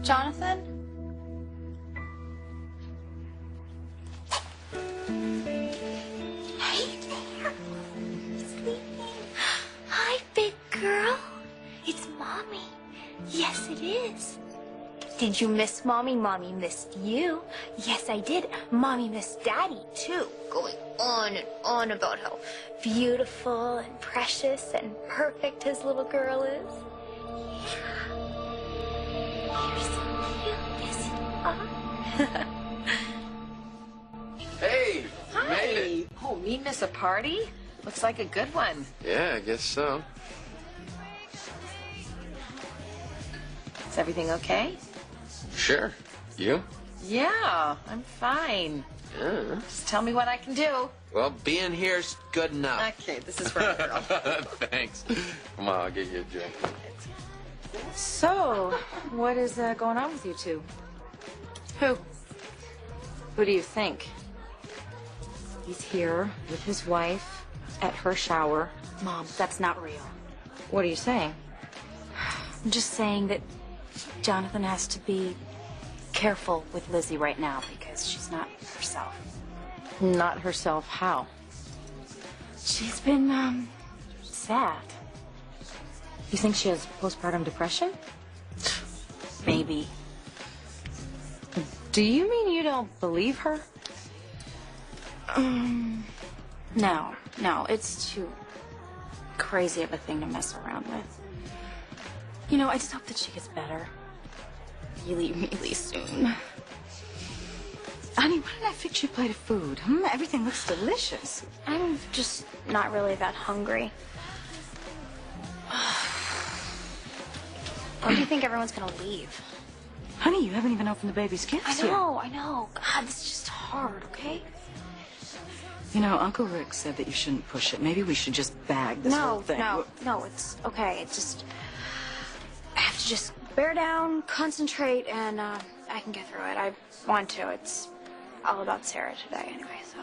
Speaker 1: Jonathan? Hey there. Sleeping. Hi, big girl. It's Mommy. Yes, it is. Did you miss Mommy? Mommy missed you. Yes, I did. Mommy missed Daddy, too. Going on and on about how beautiful and precious and perfect his little girl is. You're so cute. Yes, you are.
Speaker 2: Hey!
Speaker 6: Hi.
Speaker 2: Made it.
Speaker 6: Oh, me miss a party? Looks like a good one.
Speaker 2: Yeah, I guess so.
Speaker 6: Is everything okay?
Speaker 2: Sure. You?
Speaker 6: Yeah, I'm fine.
Speaker 2: Yeah.
Speaker 6: Just tell me what I can do.
Speaker 2: Well, being here's good enough.
Speaker 6: Okay, this is for a girl.
Speaker 2: Thanks. Come on, I'll get you a drink.
Speaker 6: So, what is going on with you two? Who? Who do you think? He's here with his wife at her shower.
Speaker 4: Mom, that's not real.
Speaker 6: What are you saying?
Speaker 4: I'm just saying that Jonathan has to be careful with Lizzie right now because she's not herself.
Speaker 6: Not herself, how?
Speaker 4: She's been, sad.
Speaker 6: You think she has postpartum depression?
Speaker 4: Maybe.
Speaker 6: Do you mean you don't believe her?
Speaker 4: No, it's too crazy of a thing to mess around with. You know, I just hope that she gets better. Really, really soon.
Speaker 8: Honey, why did I fix you a plate of food? Everything looks delicious.
Speaker 1: I'm just not really that hungry. When do you think everyone's gonna leave?
Speaker 8: Honey, you haven't even opened the baby's gifts yet.
Speaker 1: I know. God, this is just hard, okay?
Speaker 8: You know, Uncle Rick said that you shouldn't push it. Maybe we should just bag this whole thing.
Speaker 1: No, it's okay. It's just, I have to just bear down, concentrate, and I can get through it. I want to. It's all about Sarah today anyway, so.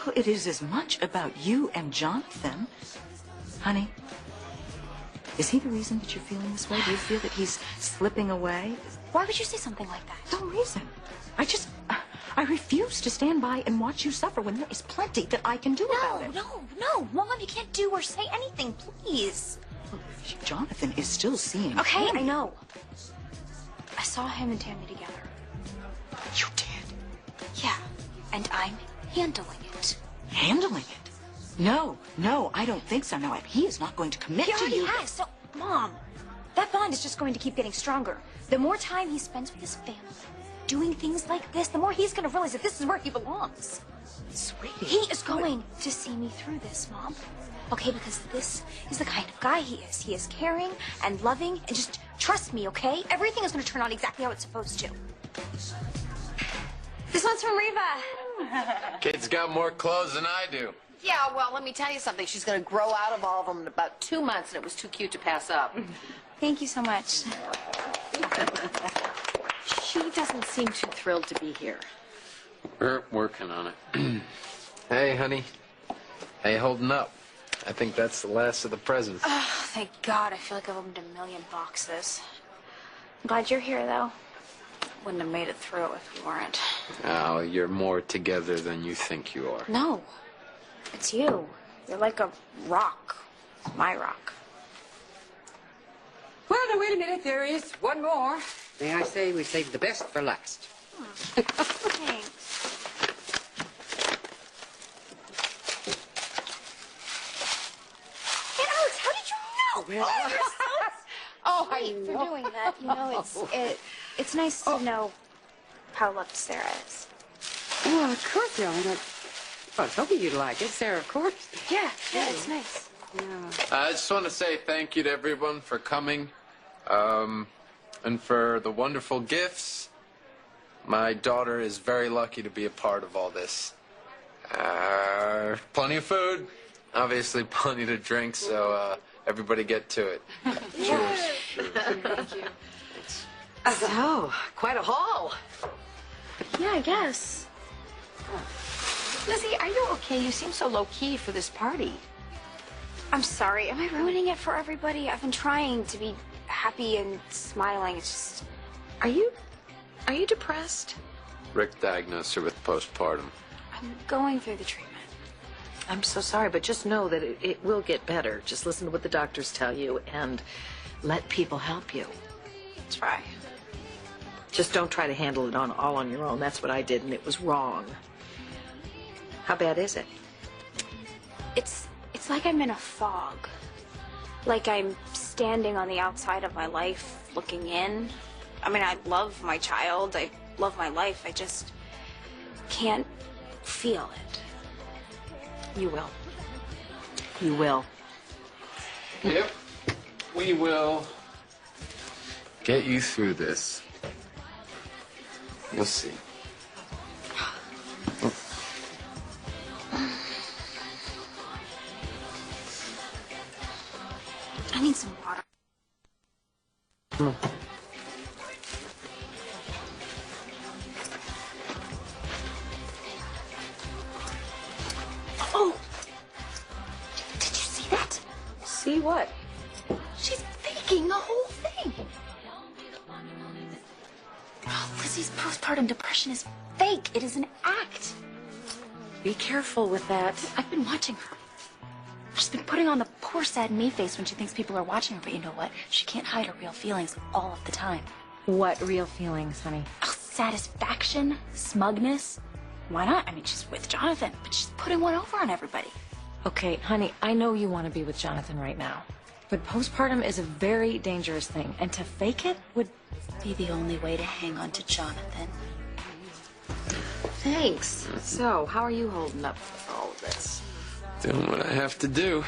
Speaker 8: Well, it is as much about you and Jonathan. Honey, is he the reason that you're feeling this way? Do you feel that he's slipping away?
Speaker 1: Why would you say something like that?
Speaker 8: No reason. I refuse to stand by and watch you suffer when there is plenty that I can do about it.
Speaker 1: No, Mom, you can't do or say anything, please.
Speaker 8: Jonathan is still seeing
Speaker 1: Okay,
Speaker 8: Tammy.
Speaker 1: I know. I saw him and Tammy together.
Speaker 8: You did?
Speaker 1: Yeah, and I'm handling it.
Speaker 8: Handling it? No, I don't think so. No, he is not going to commit
Speaker 1: He
Speaker 8: to
Speaker 1: already
Speaker 8: you.
Speaker 1: has, so, Mom, that bond is just going to keep getting stronger. The more time he spends with his family, doing things like this, the more he's going to realize that this is where he belongs.
Speaker 8: Sweetie.
Speaker 1: He is going to see me through this, Mom. Okay, because this is the kind of guy he is. He is caring and loving, and just trust me, okay? Everything is going to turn out exactly how it's supposed to. This one's from Reva.
Speaker 2: Kid's got more clothes than I do.
Speaker 6: Yeah, well, let me tell you something. She's going to grow out of all of them in about 2 months, and it was too cute to pass up.
Speaker 1: Thank you so much.
Speaker 6: She doesn't seem too thrilled to be here.
Speaker 2: We're working on it. Hey, honey. How you holding up? I think that's the last of the presents.
Speaker 1: Oh, thank God. I feel like I've opened a million boxes. I'm glad you're here, though. Wouldn't have made it through if you weren't.
Speaker 2: Oh, you're more together than you think you are.
Speaker 1: No. It's you. You're like a rock. My rock.
Speaker 12: Well, now, wait a minute. There is one more. May I say we saved the best for last.
Speaker 1: Thanks.
Speaker 12: Well,
Speaker 1: Oh, thank you for doing that. You know, it's nice to know how loved Sarah is.
Speaker 12: well, of course, darling. I was hoping you'd like it, Sarah, of course.
Speaker 1: Yeah, it's nice.
Speaker 2: I just want to say thank you to everyone for coming, and for the wonderful gifts. My daughter is very lucky to be a part of all this. Plenty of food, obviously plenty to drink, so everybody get to it. Cheers.
Speaker 1: Thank you.
Speaker 12: So, quite a haul.
Speaker 1: Yeah, I guess.
Speaker 12: Lizzie, are you okay? You seem so low-key for this party.
Speaker 1: I'm sorry. Am I ruining it for everybody? I've been trying to be happy and smiling. It's just...
Speaker 12: Are you depressed?
Speaker 2: Rick diagnosed her with postpartum.
Speaker 1: I'm going through the treatment.
Speaker 13: I'm so sorry, but just know that it will get better. Just listen to what the doctors tell you and let people help you.
Speaker 1: Try.
Speaker 13: Just don't try to handle it all on your own. That's what I did, and it was wrong. How bad is it?
Speaker 1: It's like I'm in a fog. Like I'm standing on the outside of my life, looking in. I mean, I love my child. I love my life. I just can't feel it.
Speaker 13: You will. You will.
Speaker 2: Yep. We will get you through this. You'll see.
Speaker 1: I need some water. Oh! Did you see that?
Speaker 13: See what?
Speaker 1: She's faking the whole thing. Oh, Lizzie's postpartum depression is fake. It is an act.
Speaker 13: Be careful with that.
Speaker 1: I've been watching her. She's been putting on the poor sad me face when she thinks people are watching her, but you know what? She can't hide her real feelings all of the time.
Speaker 6: What real feelings, honey?
Speaker 1: Oh, satisfaction, smugness. Why not? I mean, she's with Jonathan, but she's putting one over on everybody.
Speaker 6: Okay, honey, I know you want to be with Jonathan right now, but postpartum is a very dangerous thing, and to fake it would
Speaker 1: be the only way to hang on to Jonathan.
Speaker 12: Thanks. So, how are you holding up with all of this?
Speaker 2: Doing what I have to do.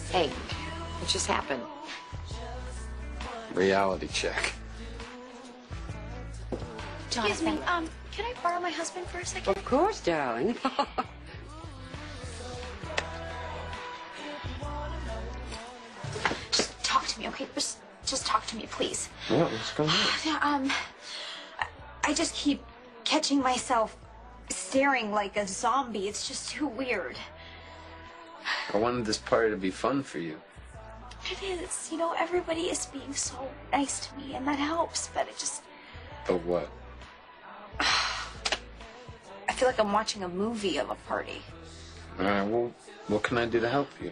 Speaker 12: Hey, what just happened?
Speaker 2: Reality check.
Speaker 1: Jonathan, can I borrow my husband for a second?
Speaker 12: Of course, darling.
Speaker 1: Just talk to me, okay? Just talk to me, please.
Speaker 2: What's going on?
Speaker 1: Yeah, I just keep catching myself staring like a zombie. It's just too weird.
Speaker 2: I wanted this party to be fun for you.
Speaker 1: It is. You know, everybody is being so nice to me, and that helps, but it just...
Speaker 2: But what?
Speaker 1: I feel like I'm watching a movie of a party.
Speaker 2: All right, well, what can I do to help you?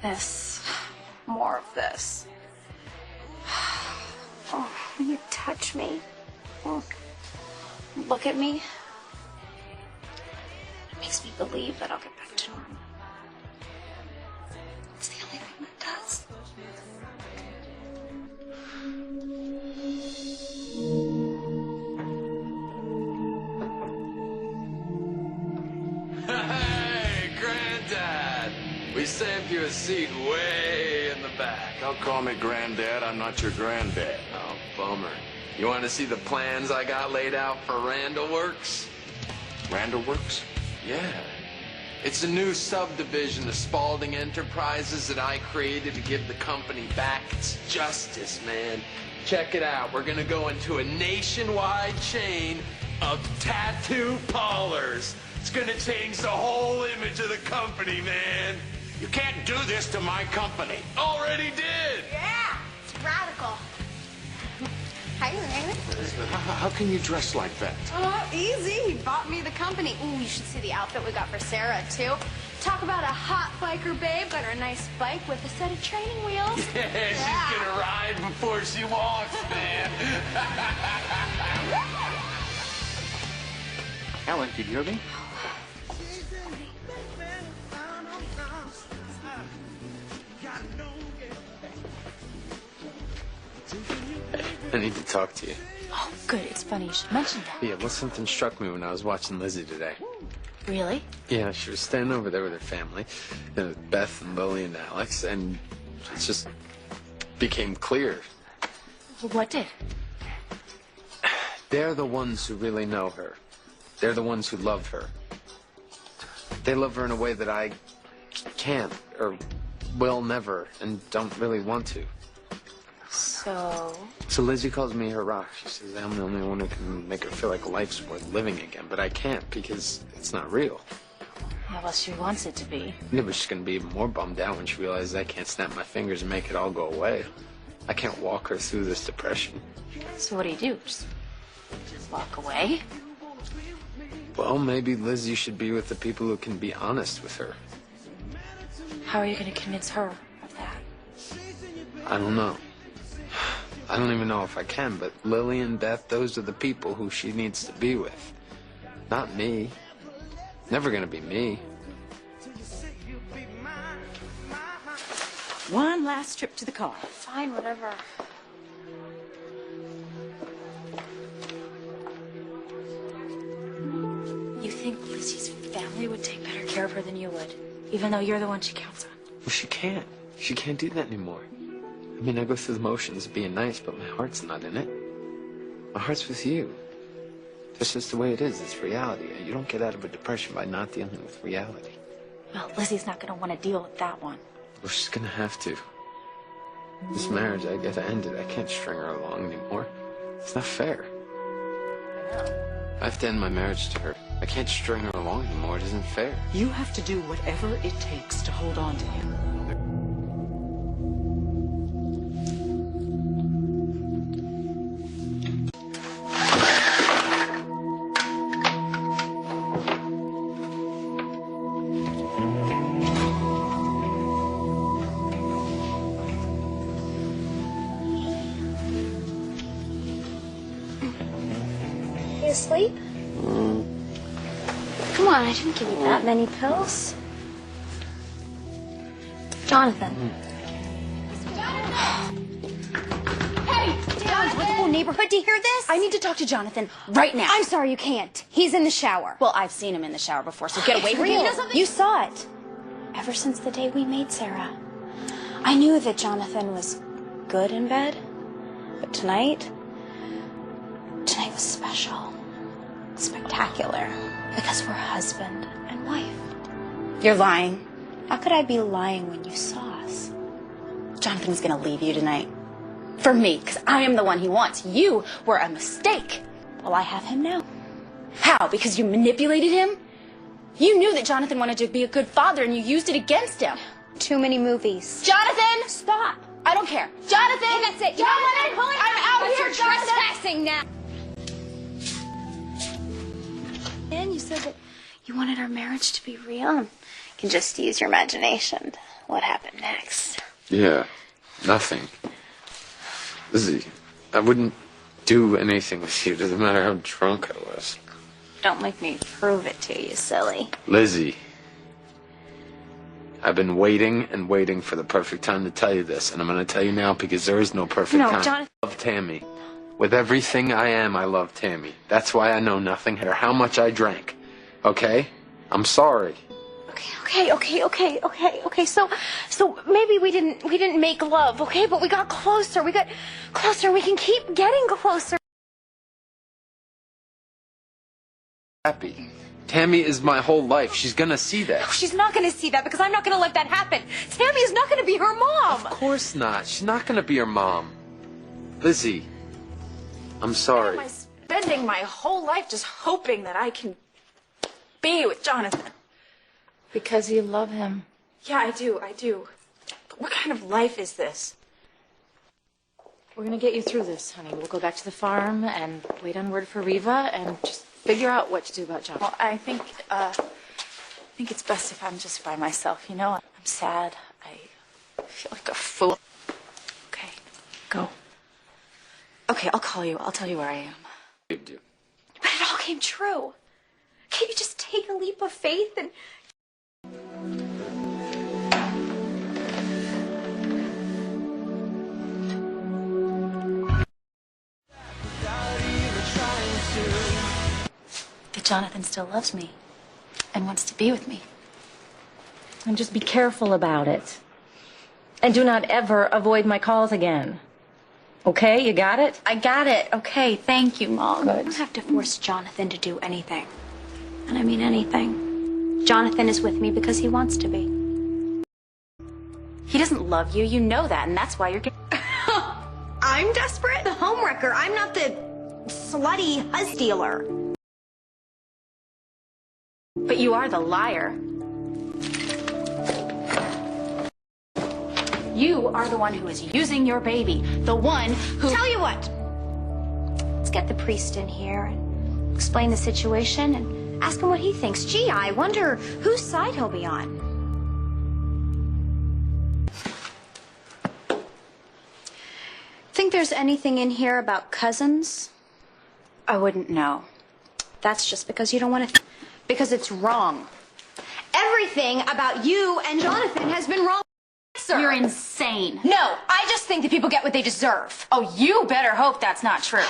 Speaker 1: This. More of this. Oh, when you touch me. Oh, look at me. It makes me believe that I'll get back to normal. It's the only thing that does.
Speaker 2: Hey, Granddad! We saved you a seat way in the back.
Speaker 14: Don't call me Granddad. I'm not your granddad.
Speaker 2: Oh, bummer. You want to see the plans I got laid out for Randall Works?
Speaker 14: Randall Works?
Speaker 2: Yeah. It's a new subdivision of Spalding Enterprises that I created to give the company back its justice, man. Check it out. We're gonna go into a nationwide chain of tattoo parlors. It's gonna change the whole image of the company, man.
Speaker 14: You can't do this to my company.
Speaker 2: Already did!
Speaker 1: Yeah, it's radical. Hi, Raymond.
Speaker 14: How can you dress like that?
Speaker 1: Oh, easy. He bought me the company. Ooh, you should see the outfit we got for Sarah, too. Talk about a hot biker babe. Got her a nice bike with a set of training wheels.
Speaker 2: Yeah, she's gonna ride before she walks, man.
Speaker 7: Alan, did you hear me?
Speaker 2: I need to talk to you.
Speaker 4: Oh, good. It's funny you should mention that.
Speaker 2: Yeah, well, something struck me when I was watching Lizzie today.
Speaker 4: Really?
Speaker 2: Yeah, she was standing over there with her family, Beth and Lily and Alex, and it just became clear.
Speaker 4: What did?
Speaker 2: They're the ones who really know her. They're the ones who love her. They love her in a way that I can't, or will never, and don't really want to.
Speaker 4: So
Speaker 2: Lizzie calls me her rock. She says I'm the only one who can make her feel like life's worth living again, but I can't because it's not real.
Speaker 4: Yeah, well, she wants it to be.
Speaker 2: Yeah, but she's gonna be even more bummed out when she realizes I can't snap my fingers and make it all go away. I can't walk her through this depression.
Speaker 4: So what do? Just walk away?
Speaker 2: Well, maybe Lizzie should be with the people who can be honest with her.
Speaker 4: How are you going to convince her of that?
Speaker 2: I don't know. I don't even know if I can, but Lily and Beth, those are the people who she needs to be with. Not me. Never gonna be me.
Speaker 8: One last trip to the car.
Speaker 1: Fine, whatever.
Speaker 4: You think Lizzie's family would take better care of her than you would, even though you're the one she counts on?
Speaker 2: Well, she can't. She can't do that anymore. I mean, I go through the motions of being nice, but my heart's not in it. My heart's with you. That's just the way it is. It's reality. You don't get out of a depression by not dealing with reality.
Speaker 4: Well, Lizzie's not going to want to deal with that one.
Speaker 2: Well, she's gonna have to. This marriage, I gotta end it. I can't string her along anymore. It's not fair. I have to end my marriage to her. I can't string her along anymore. It isn't fair.
Speaker 8: You have to do whatever it takes to hold on to him.
Speaker 1: You asleep? Come on, I didn't give you that many pills. Jonathan.
Speaker 4: Hey, Jonathan!
Speaker 1: Want the whole neighborhood to hear this?
Speaker 4: I need to talk to Jonathan right now.
Speaker 1: I'm sorry, you can't. He's in the shower.
Speaker 4: Well, I've seen him in the shower before, so get away from
Speaker 1: real.
Speaker 4: me.
Speaker 1: You saw it. Ever since the day we made Sarah. I knew that Jonathan was good in bed, but tonight was special. Spectacular. Because we're husband and wife.
Speaker 4: You're lying.
Speaker 1: How could I be lying when you saw us?
Speaker 4: Jonathan's gonna leave you tonight. For me, because I am the one he wants. You were a mistake.
Speaker 1: Well, I have him now.
Speaker 4: How? Because you manipulated him? You knew that Jonathan wanted to be a good father and you used it against him.
Speaker 1: Too many movies.
Speaker 4: Jonathan!
Speaker 1: Stop!
Speaker 4: I don't care. Jonathan!
Speaker 1: Hey, that's it.
Speaker 4: Jonathan! I'm out
Speaker 1: That's
Speaker 4: here,
Speaker 1: your
Speaker 4: Jonathan!
Speaker 1: trespassing now. And you said that you wanted our marriage to be real. And you can just use your imagination. What happened next?
Speaker 2: Yeah, nothing. Lizzie, I wouldn't do anything with you. Doesn't matter how drunk I was.
Speaker 1: Don't make me prove it to you, silly.
Speaker 2: Lizzie, I've been waiting and waiting for the perfect time to tell you this, and I'm going to tell you now because there is no perfect time.
Speaker 1: Jonathan.
Speaker 2: I love Tammy. With everything I am, I love Tammy. That's why I know nothing, no matter how much I drank. Okay? I'm sorry.
Speaker 1: Okay. So maybe we didn't make love, okay? But we got closer. We got closer. We can keep getting closer.
Speaker 2: Happy. Tammy is my whole life. She's gonna see that.
Speaker 1: She's not going to see that because I'm not going to let that happen. Tammy is not going to be her mom.
Speaker 2: Of course not. She's not gonna be her mom. Lizzie, I'm sorry.
Speaker 4: Am I spending my whole life just hoping that I can be with Jonathan?
Speaker 6: Because you love him.
Speaker 4: Yeah, I do. But what kind of life is this?
Speaker 6: We're gonna get you through this, honey. We'll go back to the farm and wait on word for Riva and just figure out what to do about John.
Speaker 4: Well, I think it's best if I'm just by myself, you know? I'm sad. I feel like a fool. Okay, go. Okay, I'll call you. I'll tell you where I am.
Speaker 2: You do.
Speaker 1: But it all came true. Can't you just take a leap of faith and...
Speaker 4: That Jonathan still loves me and wants to be with me.
Speaker 6: And just be careful about it. And do not ever avoid my calls again. Okay, you got it?
Speaker 4: I got it. Okay, thank you, Mom.
Speaker 1: I don't have to force Jonathan to do anything. And I mean anything. Jonathan is with me because he wants to be.
Speaker 4: He doesn't love you. You know that, and that's why you're getting...
Speaker 15: I'm desperate? The homewrecker. I'm not the slutty hus dealer.
Speaker 4: But you are the liar. You are the one who is using your baby. The one who...
Speaker 15: Tell you what.
Speaker 1: Let's get the priest in here and explain the situation and ask him what he thinks. Gee, I wonder whose side he'll be on. Think there's anything in here about cousins?
Speaker 4: I wouldn't know.
Speaker 1: That's just because you don't want to... Because it's wrong.
Speaker 15: Everything about you and Jonathan has been wrong, sir.
Speaker 4: You're insane.
Speaker 15: No, I just think that people get what they deserve.
Speaker 4: Oh, you better hope that's not true.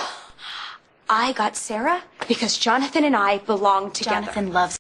Speaker 1: I got Sarah because Jonathan and I belong together.
Speaker 4: Jonathan loves